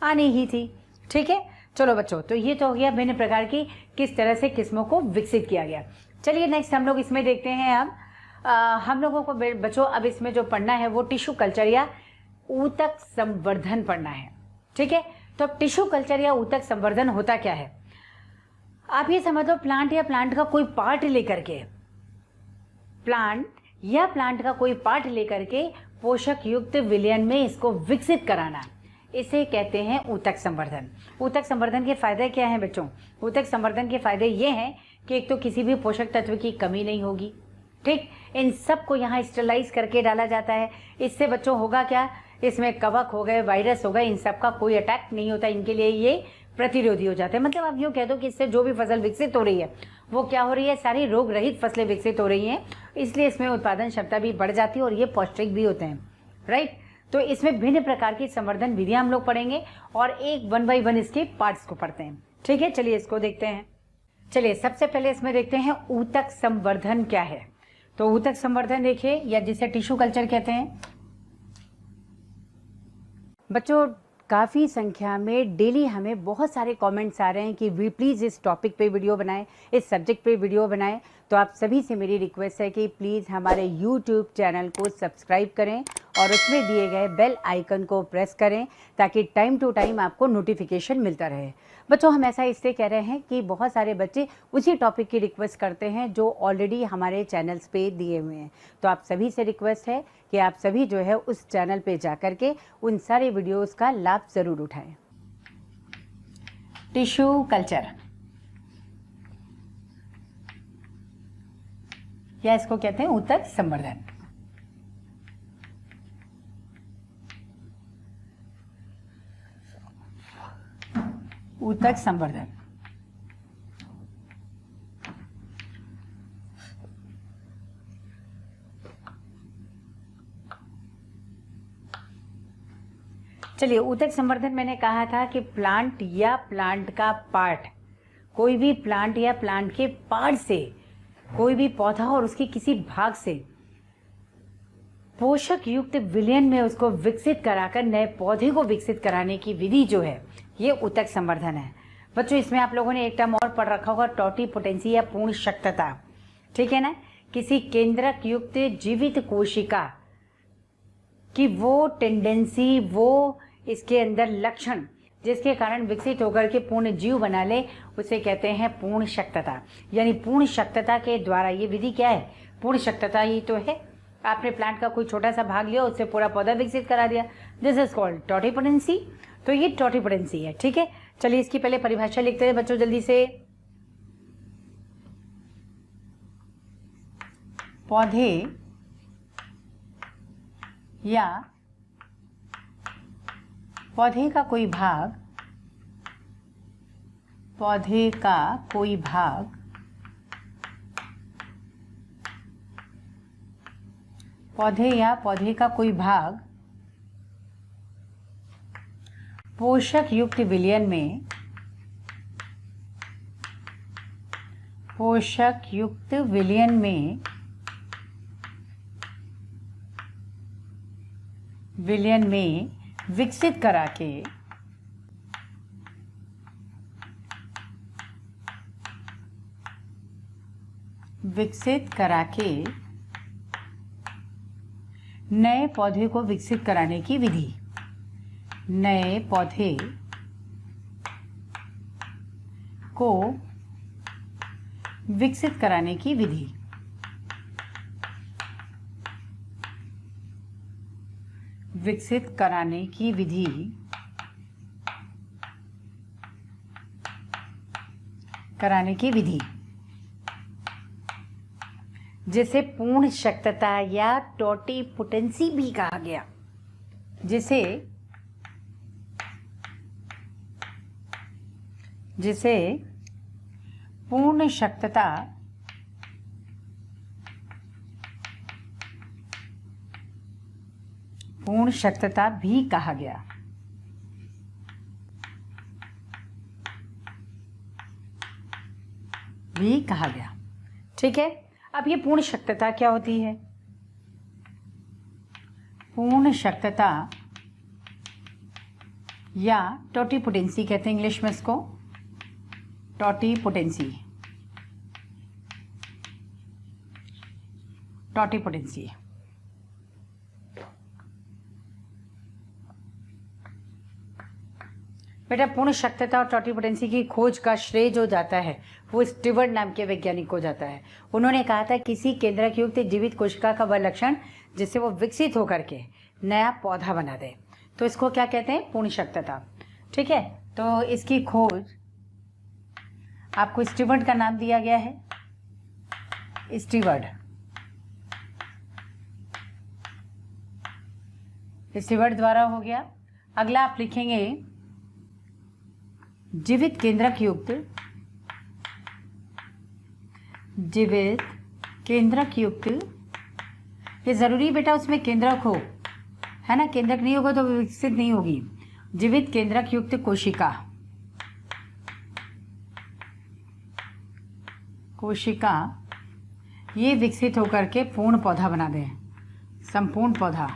आनी ही थी। ठीक है, चलो बच्चों, तो ये तो हो गया भिन्न प्रकार की किस तरह से किस्मों को विकसित किया गया। चलिए नेक्स्ट हम लोग इसमें देखते हैं। अब हम लोगों को बच्चों अब इसमें जो पढ़ना है वो टिश्यू कल्चर या ऊतक संवर्धन पढ़ना है। ठीक है, तो अब टिश्यू कल्चर या ऊतक संवर्धन होता क्या है? आप ये समझ लो, प्लांट या प्लांट का कोई पार्ट लेकर के, प्लांट का कोई पार्ट लेकर के पोषक युक्त विलयन में इसको विकसित कराना, इसे कहते हैं ऊतक संवर्धन। ऊतक संवर्धन के फायदे क्या हैं बच्चों? ऊतक संवर्धन के फायदे ये हैं कि एक तो किसी भी पोषक तत्व की कमी नहीं होगी। ठीक, इन सब को यहाँ स्टरलाइज करके डाला जाता है। इससे बच्चों होगा क्या, इसमें कवक हो गए, वायरस हो गए, इन सब का कोई अटैक नहीं होता, इनके लिए ये प्रतिरोधी हो जाते हैं। मतलब आप यूँ कह दो कि इससे जो भी फसल विकसित हो रही है वो क्या हो रही है, सारी रोग रहित फसलें विकसित हो रही हैं, इसलिए इसमें उत्पादन क्षमता भी बढ़ जाती है और ये पौष्टिक भी होते हैं, राइट। तो इसमें भिन्न प्रकार की संवर्धन विधियां हम लोग पढ़ेंगे और एक 1 बाय 1 इसके पार्ट्स को पढ़ते हैं, ठीक है। चलिए इसको देखते हैं। चलिए सबसे पहले इसमें देखते हैं ऊतक संवर्धन क्या है। तो ऊतक संवर्धन देखिए, या जिसे टिश्यू कल्चर कहते हैं। बच्चों काफ़ी संख्या में डेली हमें बहुत सारे कमेंट्स आ रहे हैं कि वी प्लीज़ इस टॉपिक पे वीडियो बनाएं, इस सब्जेक्ट पे वीडियो बनाएं। तो आप सभी से मेरी रिक्वेस्ट है कि प्लीज़ हमारे यूट्यूब चैनल को सब्सक्राइब करें और उसमें दिए गए बेल आइकन को प्रेस करें ताकि टाइम टू टाइम आपको नोटिफिकेशन मिलता रहे। बच्चों हम ऐसा इसलिए कह रहे हैं कि बहुत सारे बच्चे उसी टॉपिक की रिक्वेस्ट करते हैं जो ऑलरेडी हमारे चैनल्स पे दिए हुए हैं। तो आप सभी से रिक्वेस्ट है कि आप सभी जो है उस चैनल पे जा कर के उन सारे वीडियोस का लाभ ज़रूर उठाएं। टिश्यू कल्चर, या इसको कहते हैं ऊतक संवर्धन। ऊतक संवर्धन चलिए, ऊतक संवर्धन मैंने कहा था कि प्लांट या प्लांट का पार्ट, कोई भी प्लांट या प्लांट के पार्ट से कोई भी पौधा और उसके किसी भाग से पोषक युक्त विलयन में उसको विकसित कराकर नए पौधे को विकसित कराने की विधि जो है ये ऊतक संवर्धन है। बच्चों इसमें आप लोगों ने एक टर्म और पढ़ रखा होगा, टॉटिपोटेंसी या पूर्ण शक्तता, ठीक है ना। किसी केंद्रक युक्त जीवित कोशिका कि वो टेंडेंसी, वो इसके अंदर लक्षण जिसके कारण विकसित होकर के पूर्ण जीव बना ले, उसे कहते हैं पूर्ण शक्तता। यानी पूर्ण शक्तता के द्वारा ये विधि क्या है, पूर्ण शक्तता ही तो है। आपने प्लांट का कोई छोटा सा भाग लिया, उससे पूरा पौधा विकसित करा दिया, दिस इज कॉल्ड टॉटिपोटेंसी। तो ये टॉटिपोटेंसी है, ठीक है। चलिए इसकी पहले परिभाषा लिखते हैं बच्चों जल्दी से। पौधे या पौधे का कोई भाग, पौधे का कोई भाग पौधे या पौधे का कोई भाग पोषक युक्त विलयन में, पोषक युक्त विलयन में विकसित करा के नए पौधे को विकसित कराने की विधि, नए पौधे को विकसित कराने की विधि, विकसित कराने की विधि जिसे पूर्ण शक्तता या टॉटिपोटेंसी भी कहा गया, जिसे पूर्ण शक्तता भी कहा गया। ठीक है। अब ये पूर्ण शक्तता क्या होती है? पूर्ण शक्तता या टॉटिपोटेंसी कहते हैं इंग्लिश में इसको, टॉटिपोटेंसी। बेटा पूर्ण शक्तता और टॉटिपोटेंसी की खोज का श्रेय जो जाता है वो स्टीवर्ट नाम के वैज्ञानिक को जाता है। उन्होंने कहा था किसी केंद्रक युक्त जीवित कोशिका का वह लक्षण जिससे वो विकसित होकर के नया पौधा बना दे, तो इसको क्या कहते हैं? पूर्ण शक्तता। ठीक है, तो इसकी खोज आपको स्टीवर्ट का नाम दिया गया है, स्टीवर्ट। स्टीवर्ट द्वारा हो गया। अगला आप लिखेंगे जीवित केंद्रक युक्त, जीवित केंद्रक युक्त, ये जरूरी बेटा उसमें केंद्रक हो, है ना, केंद्रक नहीं होगा तो विकसित नहीं होगी। जीवित केंद्रक युक्त कोशिका, कोशिका ये विकसित होकर के पूर्ण पौधा बना दें, संपूर्ण पौधा,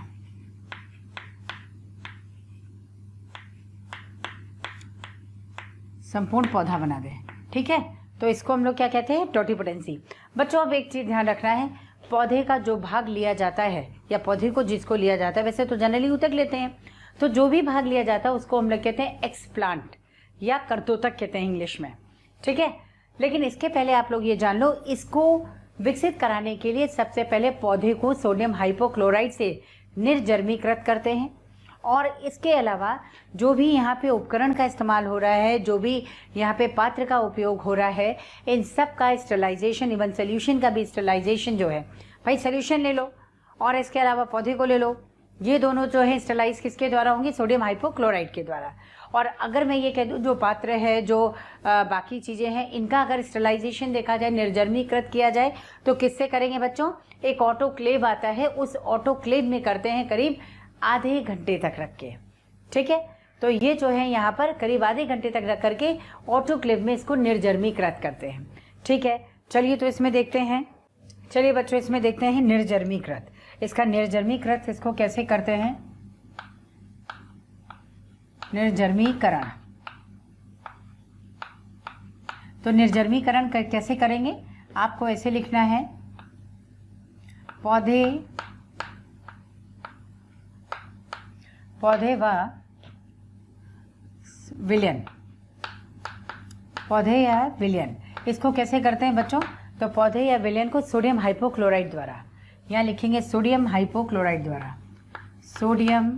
संपूर्ण पौधा बना दें। ठीक है, तो इसको हम लोग क्या कहते हैं, टोटिपोटेंसी। बच्चों अब एक चीज़ ध्यान रखना है, पौधे का जो भाग लिया जाता है या पौधे को जिसको लिया जाता है, वैसे तो जनरली ऊतक लेते हैं, तो जो भी भाग लिया जाता है उसको हम लोग कहते हैं एक्सप्लांट या कर्तोतक कहते हैं इंग्लिश में। ठीक है, लेकिन इसके पहले आप लोग ये जान लो, इसको विकसित कराने के लिए सबसे पहले पौधे को सोडियम हाइपोक्लोराइड से निर्जर्मीकृत करते हैं, और इसके अलावा जो भी यहाँ पे उपकरण का इस्तेमाल हो रहा है, जो भी यहाँ पे पात्र का उपयोग हो रहा है, इन सब का स्टरलाइजेशन, इवन सोल्यूशन का भी स्टरलाइजेशन जो है, भाई सोल्यूशन ले लो और इसके अलावा पौधे को ले लो, ये दोनों जो है स्टरलाइज किसके द्वारा होंगे, सोडियम हाइपोक्लोराइड के द्वारा। और अगर मैं ये कह दूँ जो पात्र है, जो बाकी चीज़ें हैं, इनका अगर स्टरलाइजेशन देखा जाए, निर्जर्मीकृत किया जाए, तो किससे करेंगे बच्चों, एक ऑटोक्लेव आता है, उस ऑटोक्लेव में करते हैं करीब आधे घंटे तक रख के। ठीक है, तो ये जो है यहाँ पर करीब आधे घंटे तक रख करके ऑटोक्लेव में इसको निर्जर्मीकृत करते हैं। ठीक है, चलिए तो इसमें देखते हैं, चलिए बच्चों इसमें देखते हैं निर्जर्मीकृत, इसका निर्जर्मीकृत इसको कैसे करते हैं, निर्जर्मीकरण। तो निर्जर्मीकरण कैसे करेंगे, आपको ऐसे लिखना है, पौधे व विलयन, पौधे या विलयन, इसको कैसे करते हैं बच्चों, तो पौधे या विलयन को सोडियम हाइपोक्लोराइड द्वारा, यहाँ लिखेंगे सोडियम हाइपोक्लोराइड द्वारा, सोडियम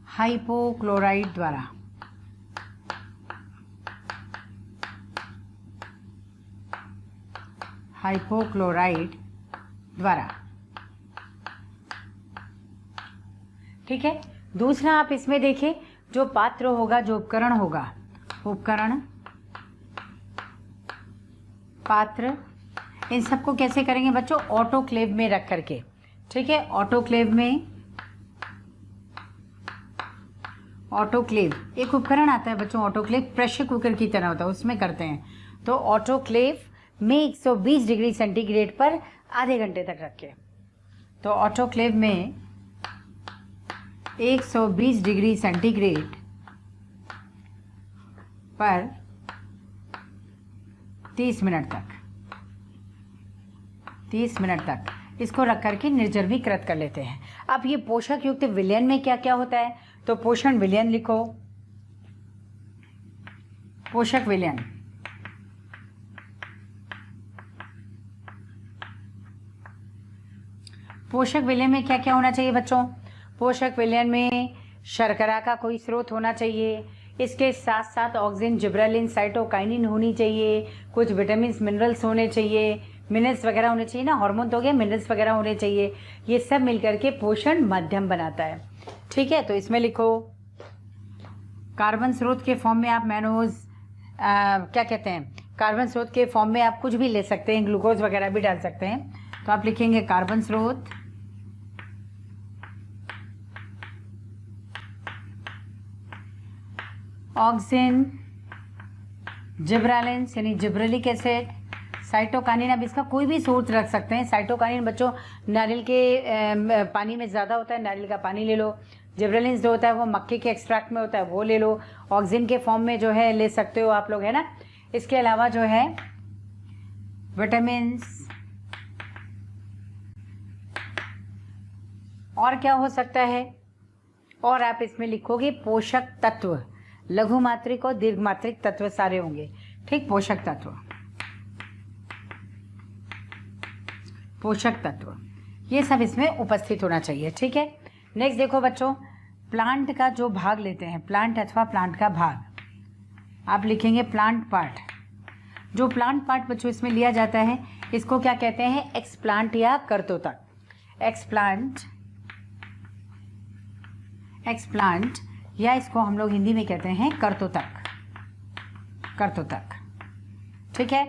हाइपोक्लोराइड द्वारा, हाइपोक्लोराइड द्वारा। ठीक है, दूसरा आप इसमें देखिए, जो पात्र होगा, जो उपकरण होगा, उपकरण, पात्र, इन सबको कैसे करेंगे बच्चों, ऑटोक्लेव में रख करके। ठीक है, ऑटोक्लेव में, ऑटोक्लेव एक उपकरण आता है बच्चों, ऑटोक्लेव प्रेशर कुकर की तरह होता है, उसमें करते हैं। तो ऑटोक्लेव में 120 डिग्री सेंटीग्रेड पर आधे घंटे तक रख के, तो ऑटोक्लेव में 120 डिग्री सेंटीग्रेड पर 30 मिनट तक, 30 मिनट तक इसको रख करके निर्जर्मीकृत कर लेते हैं। अब ये पोषक युक्त विलयन में क्या क्या होता है, तो पोषण विलयन लिखो, पोषक विलयन, पोषक विलयन में क्या क्या होना चाहिए बच्चों, पोषक विलयन में शर्करा का कोई स्रोत होना चाहिए, इसके साथ साथ ऑक्सिन, जिब्रेलिन, साइटोकाइनिन होनी चाहिए, कुछ विटामिन मिनरल्स होने चाहिए, मिनरल्स वगैरह होने चाहिए ना, हार्मोन तो हो गया, मिनरल्स वगैरह होने चाहिए, ये सब मिलकर के पोषण माध्यम बनाता है। ठीक है, तो इसमें लिखो कार्बन स्रोत के फॉर्म में आप मैनोज, क्या कहते हैं, कार्बन स्रोत के फॉर्म में आप कुछ भी ले सकते हैं, ग्लूकोज वगैरह भी डाल सकते हैं, तो आप लिखेंगे कार्बन स्रोत, ऑक्सिन, जिब्रेलिन यानी जिब्रेलिक एसिड, साइटोकाइनिन, अब इसका कोई भी सोर्स रख सकते हैं। साइटोकाइनिन बच्चों नारियल के पानी में ज़्यादा होता है, नारियल का पानी ले लो। जिब्रेलिन जो होता है वो मक्के के एक्सट्रैक्ट में होता है, वो ले लो। ऑक्सिन के फॉर्म में जो है ले सकते हो आप लोग, है ना। इसके अलावा जो है विटामिन्स, और क्या हो सकता है, और आप इसमें लिखोगे पोषक तत्व, लघु मात्रिक और दीर्घ मात्रिक तत्व सारे होंगे। ठीक, पोषक तत्व, पोषक तत्व ये सब इसमें उपस्थित होना चाहिए। ठीक है, नेक्स्ट देखो बच्चों, प्लांट का जो भाग लेते हैं, प्लांट अथवा प्लांट का भाग आप लिखेंगे प्लांट पार्ट। जो प्लांट पार्ट बच्चों इसमें लिया जाता है इसको क्या कहते हैं, एक्सप्लांट या कर्तोतक। एक्सप्लांट, एक्सप्लांट, या इसको हम लोग हिंदी में कहते हैं कर्तोतक, कर्तोतक। ठीक है,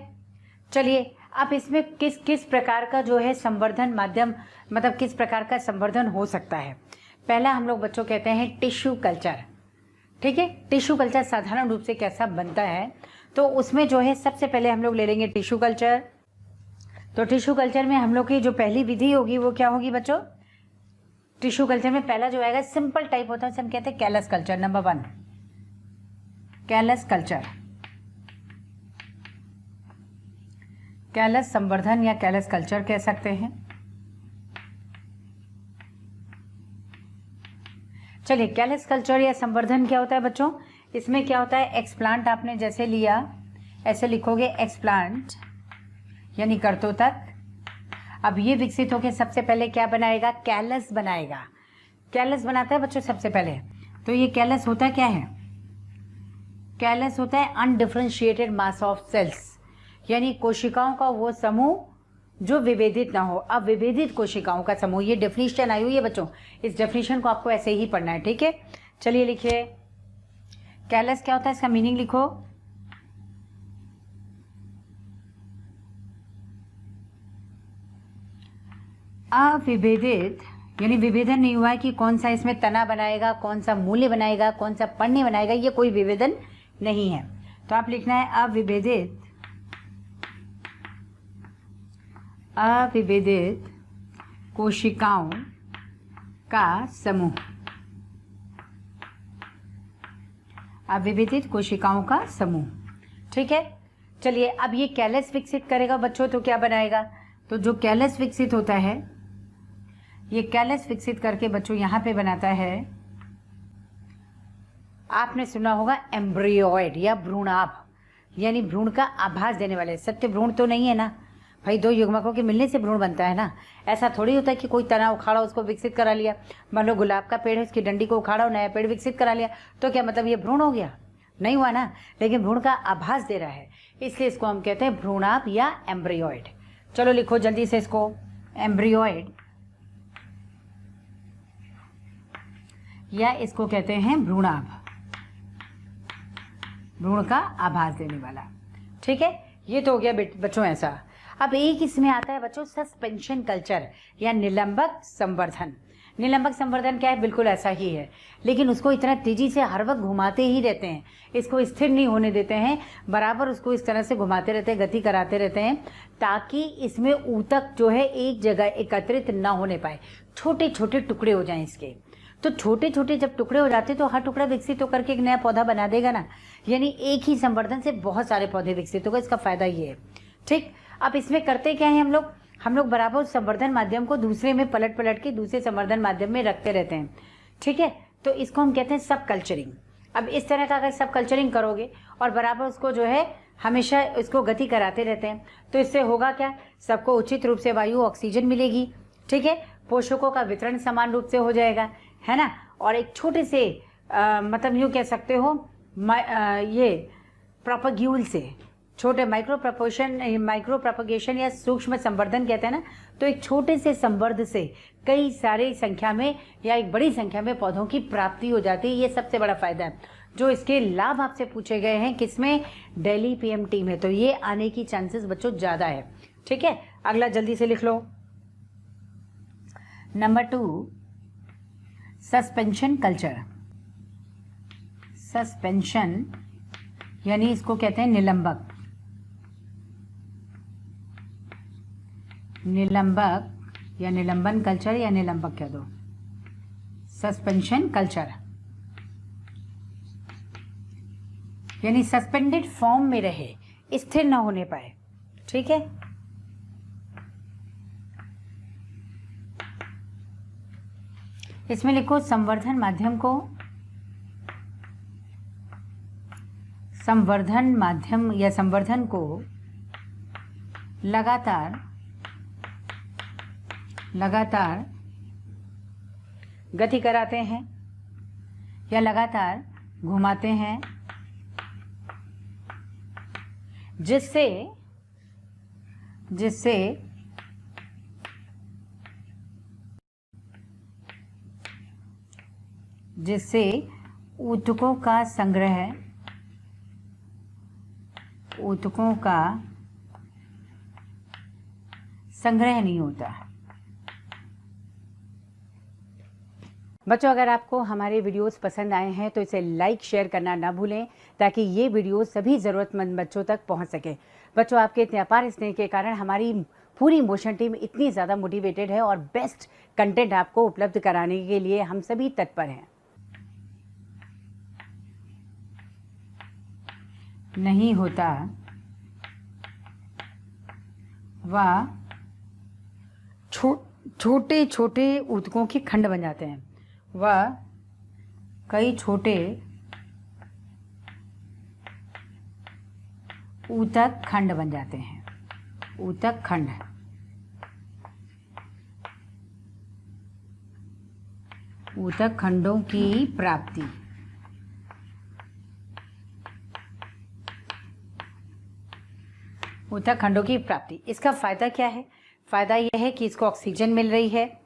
चलिए अब इसमें किस किस प्रकार का जो है संवर्धन माध्यम, मतलब किस प्रकार का संवर्धन हो सकता है। पहला हम लोग बच्चों कहते हैं टिश्यू कल्चर। ठीक है, टिश्यू कल्चर साधारण रूप से कैसा बनता है, तो उसमें जो है सबसे पहले हम लोग ले लेंगे टिश्यू कल्चर। तो टिश्यू कल्चर में हम लोग की जो पहली विधि होगी वो क्या होगी बच्चों, टिश्यू कल्चर में पहला जो आएगा सिंपल टाइप होता है, उसे हम कहते हैं callus culture. Number 1 callus culture, callus संवर्धन या कैलस कल्चर कह सकते हैं। चलिए, कैलस कल्चर या संवर्धन क्या होता है बच्चों, इसमें क्या होता है, एक्सप्लांट आपने जैसे लिया ऐसे लिखोगे एक्सप्लांट यानी कर्तोतक। अब ये विकसित होकर सबसे पहले क्या बनाएगा, कैलस बनाएगा। कैलस बनाता है बच्चों सबसे पहले, तो ये कैलस होता क्या है, कैलस होता है अनडिफरेंशिएटेड मास ऑफ सेल्स, यानी कोशिकाओं का वो समूह जो विभेदित ना हो, अविभेदित कोशिकाओं का समूह। ये डेफिनेशन आई हुई है बच्चों, इस डेफिनेशन को आपको ऐसे ही पढ़ना है। ठीक है, चलिए लिखिए कैलस क्या होता है, इसका मीनिंग लिखो। अविभेदित, यानी विभेदन नहीं हुआ है कि कौन सा इसमें तना बनाएगा, कौन सा मूल्य बनाएगा, कौन सा पन्नी बनाएगा, ये कोई विभेदन नहीं है। तो आप लिखना है अविभेदित, अविभेदित कोशिकाओं का समूह, अविभेदित कोशिकाओं का समूह। ठीक है, चलिए अब ये कैलस विकसित करेगा बच्चों, तो क्या बनाएगा, तो जो कैलस विकसित होता है, ये कैलस विकसित करके बच्चों यहाँ पे बनाता है, आपने सुना होगा एम्ब्रियोइड या भ्रूणाभ, यानी भ्रूण का आभास देने वाले। सत्य भ्रूण तो नहीं है ना भाई, दो युग्मकों के मिलने से भ्रूण बनता है ना। ऐसा थोड़ी होता है कि कोई तना उखाड़ा उसको विकसित करा लिया। मान लो गुलाब का पेड़ है, उसकी डंडी को उखाड़ा और नया पेड़ विकसित करा लिया, तो क्या मतलब ये भ्रूण हो गया, नहीं हुआ ना। लेकिन भ्रूण का आभास दे रहा है, इसलिए इसको हम कहते हैं भ्रूणाभ या एम्ब्रियोइड। चलो लिखो जल्दी से इसको, एम्ब्रियोइड या इसको कहते हैं भ्रूणाभ, भ्रूण का आभास देने वाला। ठीक है, ये तो हो गया बच्चों ऐसा। अब एक इसमें आता है बच्चों सस्पेंशन कल्चर या निलंबक संवर्धन। निलंबक संवर्धन क्या है, बिल्कुल ऐसा ही है, लेकिन उसको इतना तेजी से हर वक्त घुमाते ही रहते हैं, इसको स्थिर नहीं होने देते हैं, बराबर उसको इस तरह से घुमाते रहते हैं, गति कराते रहते हैं, ताकि इसमें ऊतक जो है एक जगह एकत्रित ना होने पाए, छोटे छोटे टुकड़े हो जाएं इसके। तो छोटे छोटे जब टुकड़े हो जाते तो हर टुकड़ा विकसित होकर के एक नया पौधा बना देगा ना, यानी एक ही संवर्धन से बहुत सारे पौधे विकसित होगा। इसका फायदा ये है। ठीक, अब इसमें करते क्या है हम लोग बराबर संवर्धन माध्यम को दूसरे में पलट पलट के दूसरे संवर्धन माध्यम में रखते रहते हैं। ठीक है, तो इसको हम कहते हैं सब कल्चरिंग। अब इस तरह का अगर सब कल्चरिंग करोगे और बराबर उसको जो है हमेशा इसको गति कराते रहते हैं, तो इससे होगा क्या, सबको उचित रूप से वायु ऑक्सीजन मिलेगी। ठीक है, पोषकों का वितरण समान रूप से हो जाएगा, है ना। और एक छोटे से मतलब यूँ कह सकते हो ये प्रोपग्यूल से, छोटे माइक्रो प्रोपगेशन या सूक्ष्म संवर्धन कहते हैं ना, तो एक छोटे से संवर्ध से कई सारे संख्या में या एक बड़ी संख्या में पौधों की प्राप्ति हो जाती है। ये सबसे बड़ा फायदा है। जो इसके लाभ आपसे पूछे गए हैं किसमें, दिल्ली पीएमटी में, तो ये आने की चांसेस बच्चों ज़्यादा है। ठीक है, अगला जल्दी से लिख लो। Number 2 suspension culture. सस्पेंशन यानी इसको कहते हैं निलंबक, निलंबक या निलंबन कल्चर या निलंबक कह दो, सस्पेंशन कल्चर यानी सस्पेंडेड फॉर्म में रहे, स्थिर ना होने पाए। ठीक है, इसमें लिखो संवर्धन माध्यम को, संवर्धन माध्यम या संवर्धन को लगातार गति कराते हैं या लगातार घुमाते हैं, जिससे जिससे ऊतकों का संग्रह नहीं होता। बच्चों, अगर आपको हमारे वीडियोस पसंद आए हैं तो इसे लाइक शेयर करना ना भूलें, ताकि ये वीडियो सभी ज़रूरतमंद बच्चों तक पहुंच सके। बच्चों, आपके इतने अपार स्नेह के कारण हमारी पूरी मोशन टीम इतनी ज़्यादा मोटिवेटेड है और बेस्ट कंटेंट आपको उपलब्ध कराने के लिए हम सभी तत्पर हैं। नहीं होता वह छोटे छोटे ऊतकों के खंड बन जाते हैं। वह कई छोटे ऊतक खंड बन जाते हैं। ऊतक खंड, ऊतक खंडों की प्राप्ति। ऊतक खंडों की प्राप्ति, इसका फ़ायदा क्या है? फ़ायदा यह है कि इसको ऑक्सीजन मिल रही है,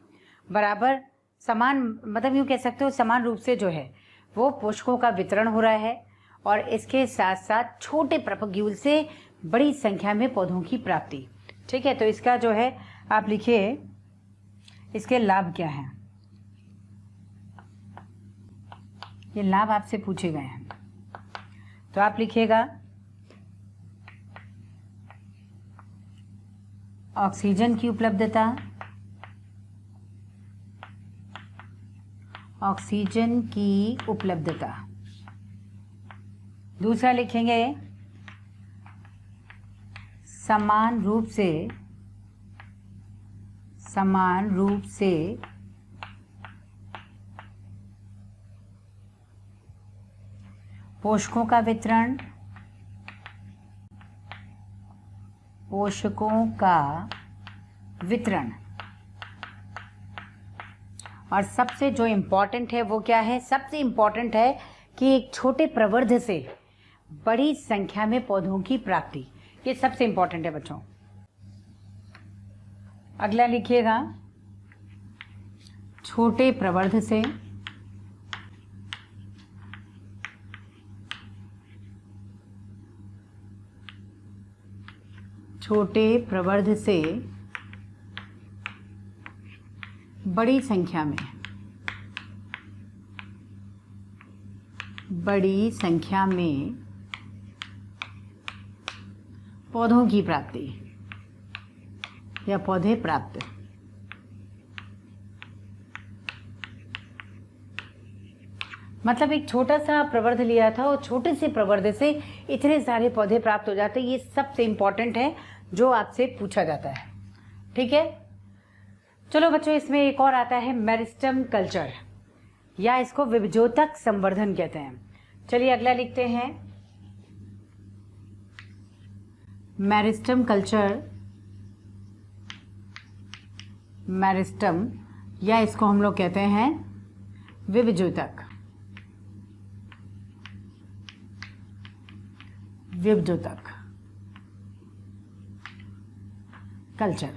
बराबर समान, मतलब यूँ कह सकते हो समान रूप से जो है वो पोषकों का वितरण हो रहा है, और इसके साथ साथ छोटे प्रपग्यूल से बड़ी संख्या में पौधों की प्राप्ति। ठीक है, तो इसका जो है आप लिखिए, इसके लाभ क्या हैं। ये लाभ आपसे पूछे गए हैं, तो आप लिखिएगा ऑक्सीजन की उपलब्धता, ऑक्सीजन की उपलब्धता। दूसरा लिखेंगे समान रूप से पोषकों का वितरण, और सबसे जो इम्पोर्टेंट है वो क्या है? सबसे इम्पोर्टेंट है कि एक छोटे प्रवर्ध से बड़ी संख्या में पौधों की प्राप्ति। ये सबसे इम्पोर्टेंट है बच्चों। अगला लिखिएगा छोटे प्रवर्ध से बड़ी संख्या में पौधों की प्राप्ति या पौधे प्राप्त। मतलब एक छोटा सा प्रवर्ध लिया था और छोटे से प्रवर्ध से इतने सारे पौधे प्राप्त हो जाते हैं। ये सबसे इम्पोर्टेंट है जो आपसे पूछा जाता है। ठीक है, चलो बच्चों, इसमें एक और आता है मेरिस्टम कल्चर, या इसको विभजोतक संवर्धन कहते हैं। चलिए अगला लिखते हैं मेरिस्टम कल्चर, मेरिस्टम, या इसको हम लोग कहते हैं विभजोतक कल्चर।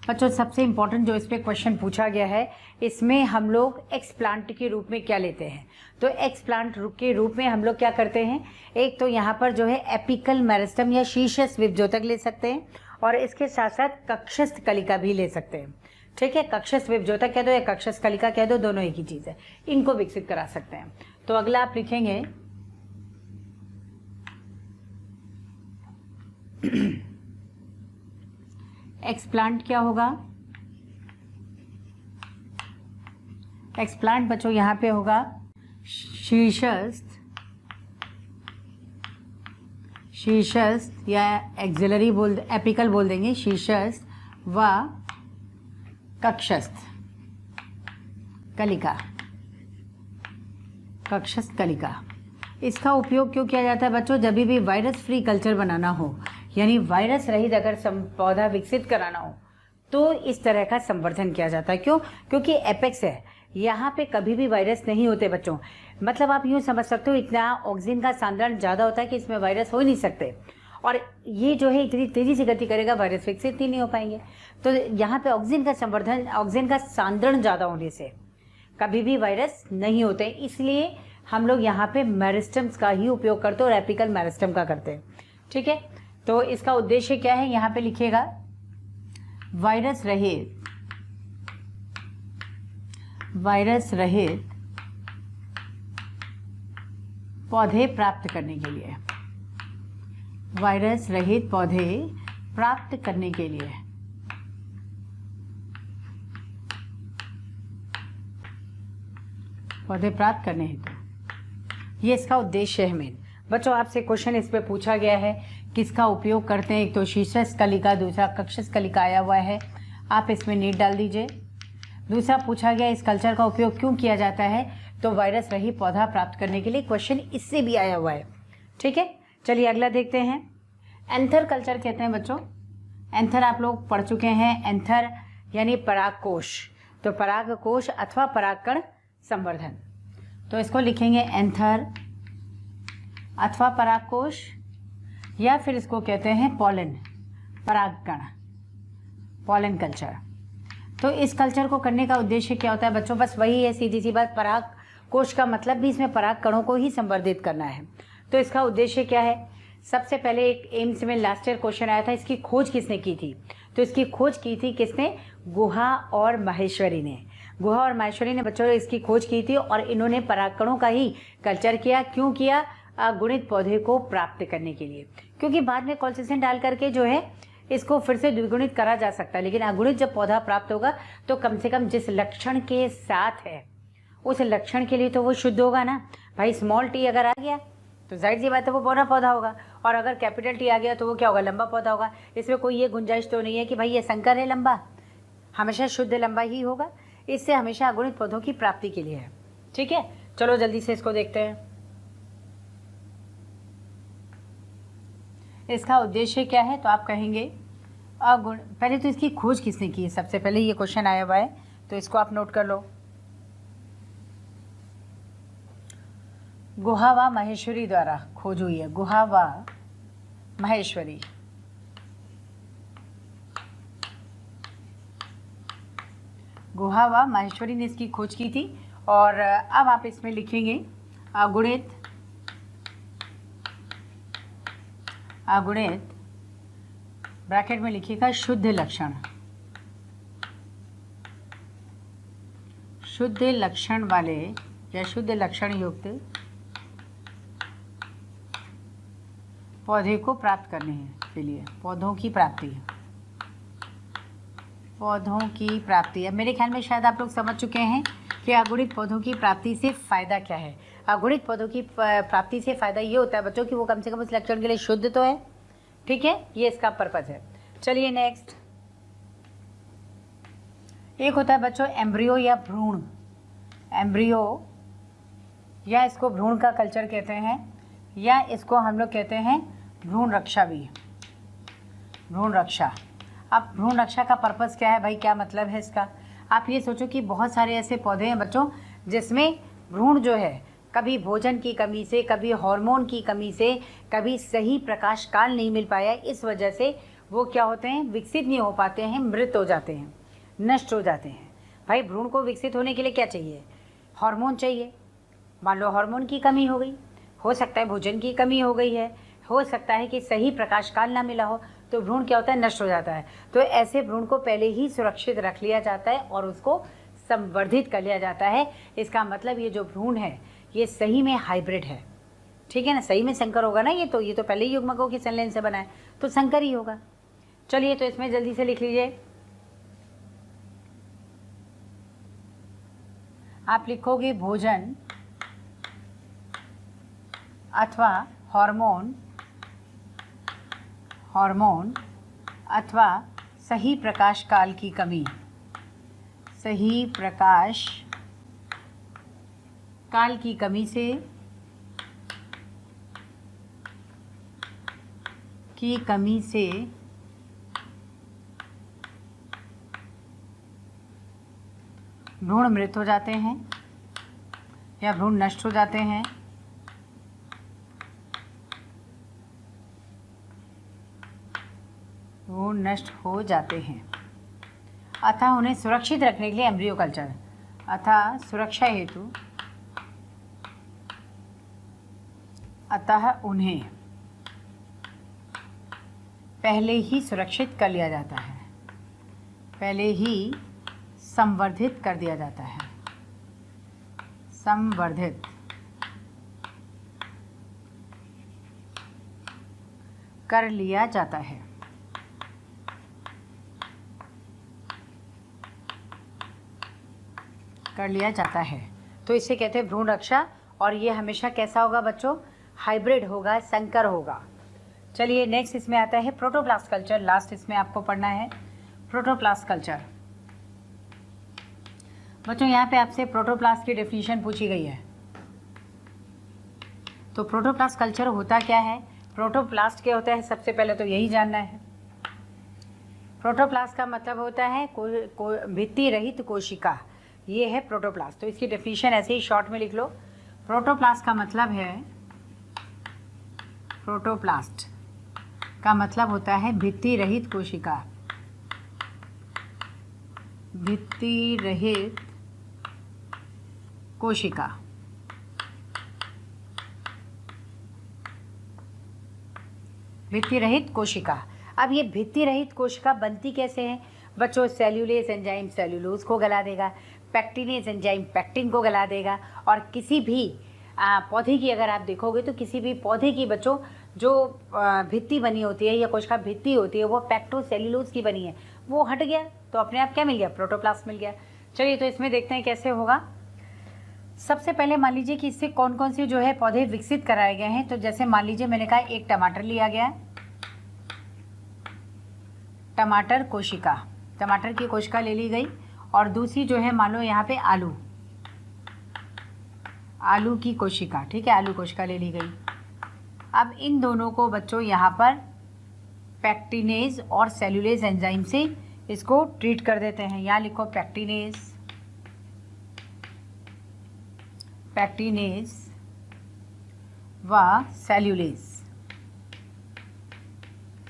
बच्चों, सबसे इम्पोर्टेंट जो इस पे क्वेश्चन पूछा गया है, इसमें हम लोग एक्सप्लांट के रूप में क्या लेते हैं? तो एक्सप्लांट के रूप में हम लोग क्या करते हैं, एक तो यहाँ पर जो है एपिकल मेरिस्टम या शीर्षस्थ विभजोतक ले सकते हैं, और इसके साथ साथ कक्षस्थ कलिका भी ले सकते हैं। ठीक है, कक्षस्थ विभजोतक कह दो या कक्षस्थ कलिका कह दो, दोनों एक ही चीज़ है, इनको विकसित करा सकते हैं। तो अगला आप लिखेंगे एक्सप्लांट क्या होगा? एक्सप्लांट बच्चों यहाँ पे होगा शीर्षस्थ या एक्सिलरी एपिकल बोल देंगे, शीर्षस्थ व कक्षस्थ कलिका। इसका उपयोग क्यों किया जाता है बच्चों? जब भी वायरस फ्री कल्चर बनाना हो, यानी वायरस रहित अगर पौधा विकसित कराना हो, तो इस तरह का संवर्धन किया जाता है। क्यों? क्योंकि एपेक्स है, यहाँ पे कभी भी वायरस नहीं होते बच्चों। मतलब आप यूँ समझ सकते हो, इतना ऑक्सीजन का सांद्रण ज़्यादा होता है कि इसमें वायरस हो ही नहीं सकते, और ये जो है इतनी तेज़ी से गति करेगा, वायरस विकसित ही नहीं हो पाएंगे। तो यहाँ पे ऑक्सीजन का सांद्रण ज़्यादा होने से कभी भी वायरस नहीं होते, इसलिए हम लोग यहाँ पे मेरिस्टम्स का ही उपयोग करते हैं और एपिकल मेरिस्टम का करते हैं। ठीक है, तो इसका उद्देश्य क्या है, यहाँ पे लिखिएगा वायरस रहित पौधे प्राप्त करने के लिए, वायरस रहित पौधे प्राप्त करने के लिए। पौधे प्राप्त करने हेतु ये इसका उद्देश्य है मेन। बच्चों आपसे क्वेश्चन इस पे पूछा गया है, किसका उपयोग करते हैं, एक तो शीर्षस्थ कलिका, दूसरा कक्षस्थ कलिका आया हुआ है, आप इसमें नीट डाल दीजिए। दूसरा पूछा गया इस कल्चर का उपयोग क्यों किया जाता है, तो वायरस रहित पौधा प्राप्त करने के लिए। क्वेश्चन इससे भी आया हुआ है। ठीक है, चलिए अगला देखते हैं। एंथर कल्चर कहते हैं बच्चों, एंथर आप लोग पढ़ चुके हैं। एंथर यानी परागकोश, तो परागकोश अथवा परागकण संवर्धन, तो इसको लिखेंगे एंथर अथवा परागकोश, या फिर इसको कहते हैं पॉलन, परागकण, पॉलन कल्चर। तो इस कल्चर को करने का उद्देश्य क्या होता है बच्चों, बस वही है, सीधी सी बात। परागकोश का मतलब भी इसमें परागकणों को ही संवर्धित करना है। तो इसका उद्देश्य क्या है, सबसे पहले एक एम्स में लास्ट ईयर क्वेश्चन आया था, इसकी खोज किसने की थी, तो इसकी खोज की थी किसने, गुहा और माहेश्वरी ने। गुहा और माहेश्वरी ने बच्चों इसकी खोज की थी और इन्होंने परागकणों का ही कल्चर किया। क्यों किया, अगुणित पौधे को प्राप्त करने के लिए, क्योंकि बाद में कोल्सिसिन डाल करके जो है इसको फिर से द्विगुणित करा जा सकता है, लेकिन अगुणित जब पौधा प्राप्त होगा तो कम से कम जिस लक्षण के साथ है उस लक्षण के लिए तो वो शुद्ध होगा ना। भाई स्मॉल टी अगर आ गया तो जाहिर सी बात है वो बड़ा पौधा होगा, और अगर कैपिटल टी आ गया तो वो क्या होगा, लंबा पौधा होगा। इसमें कोई ये गुंजाइश तो नहीं है कि भाई ये संकर है लंबा, हमेशा शुद्ध लंबा ही होगा। इससे हमेशा अगुणित पौधों की प्राप्ति के लिए है। ठीक है, चलो जल्दी से इसको देखते हैं। इसका उद्देश्य क्या है, तो आप कहेंगे अगुण, पहले तो इसकी खोज किसने की है, सबसे पहले ये क्वेश्चन आया हुआ है, तो इसको आप नोट कर लो। गुहा व माहेश्वरी द्वारा खोज हुई है, गुहा व माहेश्वरी। गुहा व माहेश्वरी ने इसकी खोज की थी। और अब आप इसमें लिखेंगे अगुणित, अगुणित ब्रैकेट में लिखिएगा शुद्ध लक्षण, शुद्ध लक्षण वाले या शुद्ध लक्षण युक्त पौधे को प्राप्त करने के लिए, पौधों की प्राप्ति, पौधों की प्राप्ति। अब मेरे ख्याल में शायद आप लोग समझ चुके हैं कि अगुणित पौधों की प्राप्ति से फ़ायदा क्या है। अगुणित पौधों की प्राप्ति से फ़ायदा ये होता है बच्चों कि वो कम से कम उस लक्षण के लिए शुद्ध तो है। ठीक है, ये इसका पर्पज़ है। चलिए नेक्स्ट, एक होता है बच्चों एम्ब्रियो या भ्रूण, एम्ब्रियो या इसको भ्रूण का कल्चर कहते हैं, या इसको हम लोग कहते हैं भ्रूण रक्षा भी, भ्रूण रक्षा। अब भ्रूण रक्षा का पर्पज़ क्या है भाई, क्या मतलब है इसका। आप ये सोचो कि बहुत सारे ऐसे पौधे हैं बच्चों जिसमें भ्रूण जो है कभी भोजन की कमी से, कभी हार्मोन की कमी से, कभी सही प्रकाश काल नहीं मिल पाया, इस वजह से वो क्या होते हैं, विकसित नहीं हो पाते हैं, मृत हो जाते हैं, नष्ट हो जाते हैं। भाई भ्रूण को विकसित होने के लिए क्या चाहिए, हार्मोन चाहिए। मान लो हार्मोन की कमी हो गई, हो सकता है भोजन की कमी हो गई है, हो सकता है कि सही प्रकाश काल ना मिला हो, तो भ्रूण क्या होता है, नष्ट हो जाता है। तो ऐसे भ्रूण को पहले ही सुरक्षित रख लिया जाता है और उसको संवर्धित कर लिया जाता है। इसका मतलब ये जो भ्रूण है ये सही में हाइब्रिड है। ठीक है ना, सही में संकर होगा ना, ये तो पहले ही युग्मकों की संलयन से बना है, तो संकर ही होगा। चलिए तो इसमें जल्दी से लिख लीजिए, आप लिखोगे भोजन अथवा हार्मोन, हार्मोन अथवा सही प्रकाश काल की कमी, सही प्रकाश काल की कमी से, की कमी से भ्रूण मृत हो जाते हैं या भ्रूण नष्ट हो जाते हैं। भ्रूण नष्ट हो जाते हैं, अतः उन्हें सुरक्षित रखने के लिए एम्ब्रियो कल्चर, अतः सुरक्षा हेतु अतः उन्हें पहले ही सुरक्षित कर लिया जाता है, पहले ही संवर्धित कर दिया जाता है, संवर्धित कर लिया जाता है। कर लिया जाता है तो इसे कहते हैं भ्रूण रक्षा। और ये हमेशा कैसा होगा बच्चों? हाइब्रिड होगा, संकर होगा। चलिए नेक्स्ट इसमें आता है प्रोटोप्लास्ट कल्चर। लास्ट इसमें आपको पढ़ना है प्रोटोप्लास्ट कल्चर। बच्चों यहाँ पे आपसे प्रोटोप्लास्ट की डेफिनेशन पूछी गई है। तो प्रोटोप्लास्ट कल्चर होता क्या है, प्रोटोप्लास्ट क्या होता है, सबसे पहले तो यही जानना है। प्रोटोप्लास्ट का मतलब होता है भित्ति रहित कोशिका, ये है प्रोटोप्लास्ट। तो इसकी डेफिनेशन ऐसे ही शॉर्ट में लिख लो। प्रोटोप्लास्ट का मतलब है, प्रोटोप्लास्ट का मतलब होता है भित्ति रहित कोशिका, भित्ति रहित कोशिका। भित्ति रहित कोशिका। अब ये भित्ति रहित कोशिका बनती कैसे है बच्चों? सेल्यूलेज एंजाइम सेल्यूलोज को गला देगा, पैक्टिनेज एंजाइम पैक्टिन को गला देगा। और किसी भी पौधे की अगर आप देखोगे तो किसी भी पौधे की बच्चों जो भित्ति बनी होती है या कोशिका भित्ति होती है वो पैक्टोसेल्यूलोज की बनी है, वो हट गया तो अपने आप क्या मिल गया? प्रोटोप्लास्ट मिल गया। चलिए तो इसमें देखते हैं कैसे होगा। सबसे पहले मान लीजिए कि इससे कौन कौन से जो है पौधे विकसित कराए गए हैं। तो जैसे मान लीजिए मैंने कहा एक टमाटर लिया गया, टमाटर कोशिका, टमाटर की कोशिका ले ली गई। और दूसरी जो है मान लो यहाँ पे आलू, आलू की कोशिका, ठीक है, आलू कोशिका ले ली गई। अब इन दोनों को बच्चों यहाँ पर पैक्टिनेज और सेल्यूलेज एंजाइम से इसको ट्रीट कर देते हैं। यहाँ लिखो पैक्टिनेज, पैक्टिनेज व सेल्यूलेज,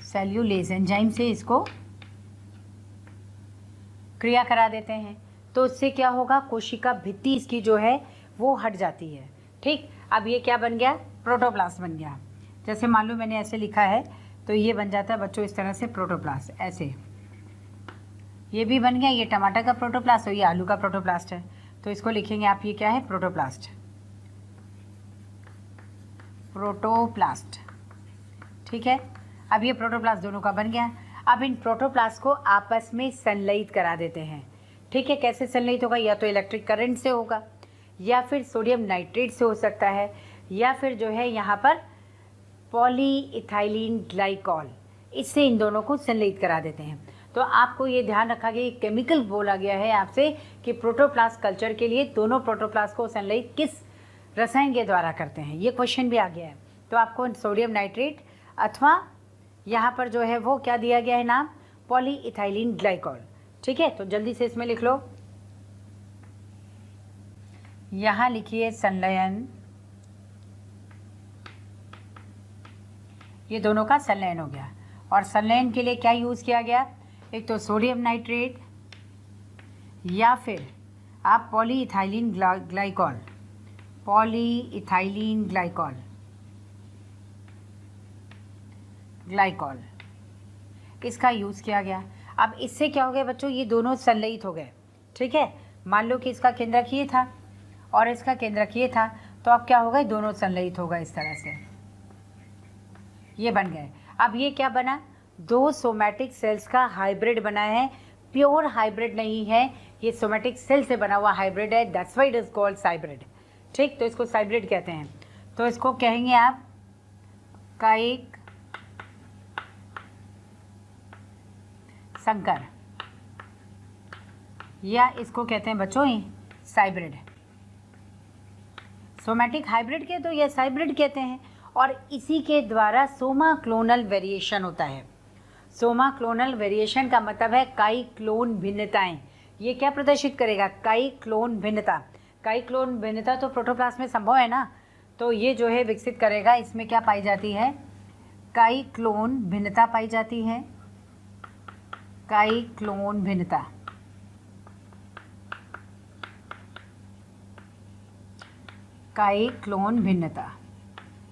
सेल्यूलेज एंजाइम से इसको क्रिया करा देते हैं। तो इससे क्या होगा? कोशिका भित्ति इसकी जो है वो हट जाती है। ठीक, अब ये क्या बन गया? प्रोटोप्लास्ट बन गया। जैसे मान लो मैंने ऐसे लिखा है तो ये बन जाता है बच्चों इस तरह से प्रोटोप्लास्ट, ऐसे ये भी बन गया। ये टमाटर का प्रोटोप्लास्ट और ये आलू का प्रोटोप्लास्ट है। तो इसको लिखेंगे आप, ये क्या है? प्रोटोप्लास्ट, प्रोटोप्लास्ट, ठीक है। अब ये प्रोटोप्लास्ट दोनों का बन गया। अब इन प्रोटोप्लास्ट को आपस में संलयित करा देते हैं। ठीक है, कैसे संलयित होगा? या तो इलेक्ट्रिक करंट से होगा, या फिर सोडियम नाइट्रेट से हो सकता है, या फिर जो है यहाँ पर पॉलीइथाइलिन ग्लाइकॉल, इससे इन दोनों को संलयित करा देते हैं। तो आपको ये ध्यान रखा गया, केमिकल बोला गया है आपसे कि प्रोटोप्लास्ट कल्चर के लिए दोनों प्रोटोप्लास्ट को संलयित किस रसायन के द्वारा करते हैं, ये क्वेश्चन भी आ गया है। तो आपको सोडियम नाइट्रेट अथवा यहाँ पर जो है वो क्या दिया गया है नाम? Polyethylene glycol. ठीक है, तो जल्दी से इसमें लिख लो। यहाँ लिखिए संलयन, ये दोनों का संलयन हो गया। और संलयन के लिए क्या यूज़ किया गया? एक तो सोडियम नाइट्रेट या फिर आप polyethylene glycol, polyethylene glycol, glycol, इसका यूज़ किया गया। अब इससे क्या हो गया बच्चों? ये दोनों संलयित हो गए। ठीक है, मान लो कि इसका केंद्रक ये था और इसका केंद्रक ये था, तो अब क्या होगा? दोनों संलयित होगा इस तरह से, ये बन गए। अब ये क्या बना? दो सोमैटिक सेल्स का हाइब्रिड बना है। प्योर हाइब्रिड नहीं है, ये सोमैटिक सेल से बना हुआ हाइब्रिड है। That's why it is called cybrid. ठीक, तो इसको साइब्रिड कहते हैं। तो इसको कहेंगे आप कायिक संकर, या इसको कहते हैं बच्चों ही साइब्रिड। सोमैटिक हाइब्रिड के तो या साइब्रिड कहते हैं। और इसी के द्वारा सोमा क्लोनल वेरिएशन होता है। सोमा क्लोनल वेरिएशन का मतलब है काई क्लोन भिन्नताएं। ये क्या प्रदर्शित करेगा? काई क्लोन भिन्नता। काई क्लोन भिन्नता तो प्रोटोप्लास्ट में संभव है ना, तो ये जो है विकसित करेगा। इसमें क्या पाई जाती है? काई क्लोन भिन्नता पाई जाती है, काई क्लोन भिन्नता। काई क्लोन भिन्नता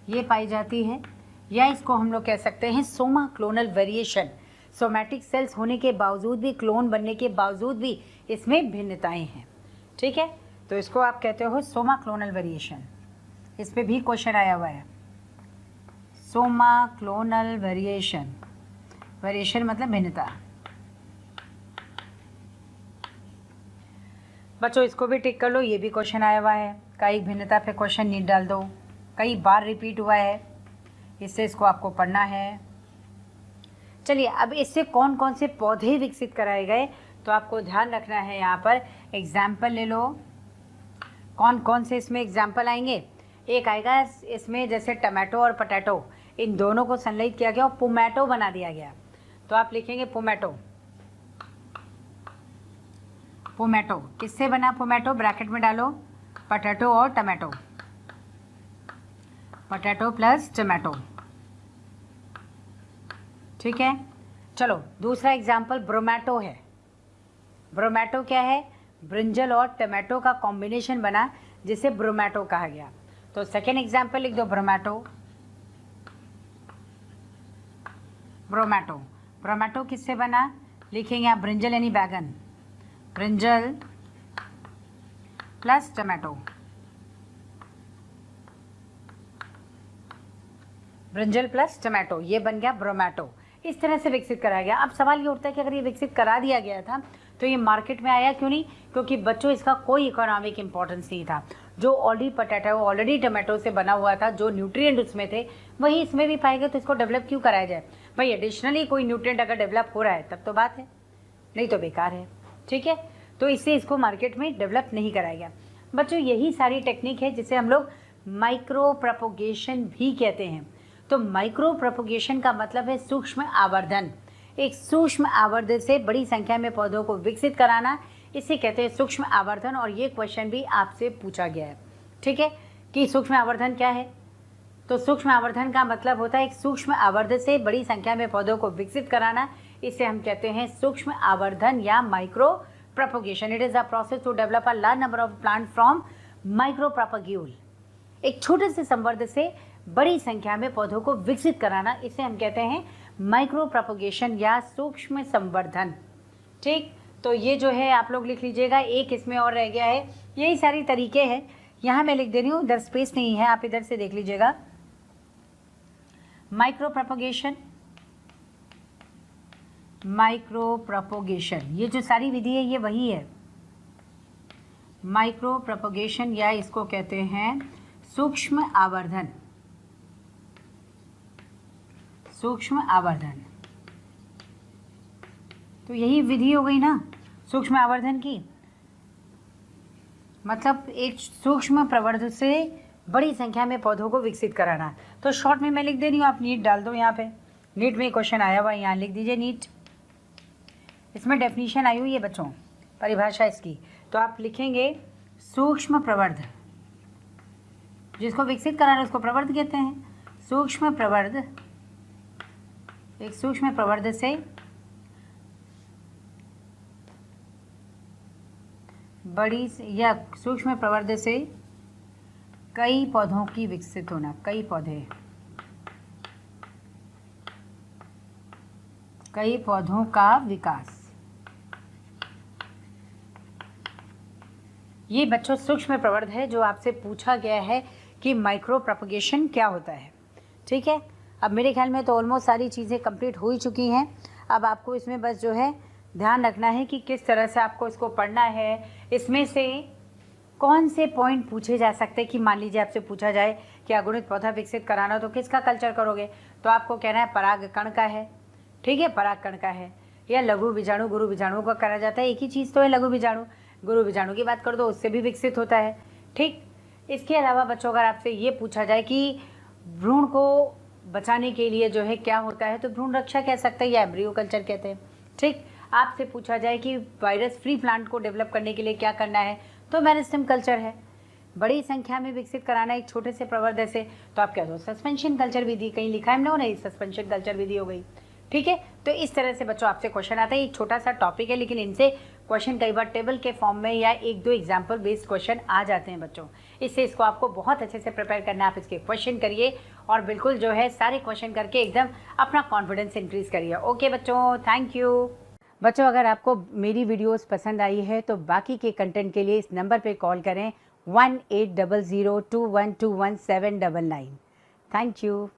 ये पाई जाती है, या इसको हम लोग कह सकते हैं Soma clonal variation. Somatic cells होने के बावजूद भी, क्लोन बनने के बावजूद भी इसमें भिन्नताएं हैं। ठीक है, तो इसको आप कहते हो सोमा क्लोनल वेरिएशन। इस पे भी क्वेश्चन आया हुआ है, सोमा क्लोनल वेरिएशन। वेरिएशन मतलब भिन्नता। बच्चों इसको भी टिक कर लो, ये भी क्वेश्चन आया हुआ है। कई भिन्नता पे क्वेश्चन नीट डाल दो, कई बार रिपीट हुआ है, इससे इसको आपको पढ़ना है। चलिए अब इससे कौन कौन से पौधे विकसित कराए गए, तो आपको ध्यान रखना है। यहाँ पर एग्जाम्पल ले लो, कौन कौन से इसमें एग्जाम्पल आएंगे। एक आएगा इसमें जैसे टमाटो और पोटैटो, इन दोनों को संलयित किया गया और पोमैटो बना दिया गया, तो आप लिखेंगे पोमैटो। पोमैटो किससे बना? पोमैटो ब्रैकेट में डालो, पोटैटो और टमाटो, पोटैटो प्लस टमाटो। ठीक है, चलो दूसरा एग्जाम्पल ब्रोमैटो है। ब्रोमैटो क्या है? ब्रिंजल और टमाटो का कॉम्बिनेशन बना जिसे ब्रोमैटो कहा गया। तो सेकेंड एग्जाम्पल लिख दो ब्रोमैटो। ब्रोमैटो, ब्रोमैटो किससे बना? लिखेंगे आप ब्रिंजल यानी बैगन, brinjal plus tomato, brinjal plus tomato, ये बन गया ब्रोमैटो। इस तरह से विकसित कराया गया। अब सवाल ये उठता है कि अगर ये विकसित करा दिया गया था तो ये मार्केट में आया क्यों नहीं? क्योंकि बच्चों इसका कोई इकोनॉमिक इंपॉर्टेंस नहीं था। जो ऑलरेडी पोटैटो, ऑलरेडी टमाटो से बना हुआ था, जो न्यूट्रिएंट उसमें थे वही इसमें भी पाएंगे, तो इसको डेवलप क्यों कराया जाए भाई? एडिशनली कोई न्यूट्रिएंट अगर डेवलप हो रहा है तब तो बात है, नहीं तो बेकार है। ठीक है, तो इससे इसको मार्केट में डेवलप नहीं कराया गया। बच्चों यही सारी टेक्निक है जिसे हम लोग माइक्रो प्रोपोगेशन भी कहते हैं। तो माइक्रो प्रोपोगेशन का मतलब है सूक्ष्म आवर्धन। एक सूक्ष्म आवर्धन से बड़ी संख्या में पौधों को विकसित कराना, इसे कहते हैं सूक्ष्म आवर्धन। और ये क्वेश्चन भी आपसे पूछा गया है, ठीक है, कि सूक्ष्म आवर्धन क्या है। तो सूक्ष्म आवर्धन का मतलब होता है एक सूक्ष्म आवर्धन से बड़ी संख्या में पौधों को विकसित कराना, इसे हम कहते हैं सूक्ष्म आवर्धन या micro propagation. It is a process to develop a large number of plant from micro propagule. एक छोटे से संवर्ध से बड़ी संख्या में पौधों को विकसित कराना, इसे हम कहते हैं माइक्रो प्रोपोगेशन या सूक्ष्म संवर्धन। ठीक, तो ये जो है आप लोग लिख लीजिएगा। एक इसमें और रह गया है, यही सारी तरीके हैं। यहाँ मैं लिख दे रही हूँ, इधर स्पेस नहीं है, आप इधर से देख लीजिएगा। माइक्रो प्रोपोगेशन, माइक्रो प्रोपोगेशन, ये जो सारी विधि है ये वही है, माइक्रो प्रोपोगेशन, या इसको कहते हैं सूक्ष्म आवर्धन। सूक्ष्म आवर्धन, तो यही विधि हो गई ना सूक्ष्म आवर्धन की। मतलब एक सूक्ष्म प्रवर्ध से बड़ी संख्या में पौधों को विकसित कराना। तो शॉर्ट में मैं लिख दे रही हूँ, आप नीट डाल दो। यहाँ पे नीट में क्वेश्चन आया हुआ है, यहाँ लिख दीजिए नीट। इसमें डेफिनेशन आई हुई है बच्चों, परिभाषा इसकी। तो आप लिखेंगे सूक्ष्म प्रवर्ध, जिसको विकसित कराना उसको प्रवर्ध कहते हैं। सूक्ष्म प्रवर्ध, एक सूक्ष्म प्रवर्ध से बड़ी या सूक्ष्म प्रवर्ध से कई पौधों की विकसित होना, कई पौधे, कई पौधों का विकास। ये बच्चों सूक्ष्म प्रवर्ध है जो आपसे पूछा गया है कि माइक्रो प्रोपोगेशन क्या होता है। ठीक है, अब मेरे ख्याल में तो ऑलमोस्ट सारी चीज़ें कंप्लीट हो ही चुकी हैं। अब आपको इसमें बस जो है ध्यान रखना है कि किस तरह से आपको इसको पढ़ना है। इसमें से कौन से पॉइंट पूछे जा सकते हैं कि मान लीजिए आपसे पूछा जाए कि अगुणित पौधा विकसित कराना तो किसका कल्चर करोगे, तो आपको कहना है पराग कण का है। ठीक है, पराग कण का है, या लघु बीजाणु गुरु बीजाणु का करा जाता है। एक ही चीज़ तो है लघु बीजाणु, गुरु बीजाणु की बात कर दो उससे भी विकसित होता है। ठीक, इसके अलावा बच्चों अगर आपसे ये पूछा जाए कि भ्रूण को बचाने के लिए जो है क्या होता है, तो भ्रूण रक्षा कह सकते हैं या एम्ब्रियो कल्चर कहते हैं। ठीक, आपसे पूछा जाए कि वायरस फ्री प्लांट को डेवलप करने के लिए क्या करना है, तो मेरिस्टेम कल्चर है। बड़ी संख्या में विकसित कराना एक छोटे से प्रवर्ध से, तो आप क्या दो सस्पेंशन कल्चर विधि, कहीं लिखा है हम लोगों ने, सस्पेंशन कल्चर विधि हो गई। ठीक है, तो इस तरह से बच्चों आपसे क्वेश्चन आता है। एक छोटा सा टॉपिक है लेकिन इनसे क्वेश्चन कई बार टेबल के फॉर्म में या 1-2 एग्जाम्पल बेस्ड क्वेश्चन आ जाते हैं बच्चों। इससे इसको आपको बहुत अच्छे से प्रिपेयर करना है। आप इसके क्वेश्चन करिए और बिल्कुल जो है सारे क्वेश्चन करके एकदम अपना कॉन्फिडेंस इंक्रीज करिए। ओके बच्चों, थैंक यू। बच्चों, अगर आपको मेरी वीडियोस पसंद आई है तो बाकी के कंटेंट के लिए इस नंबर पे कॉल करें 180021217999। Thank you.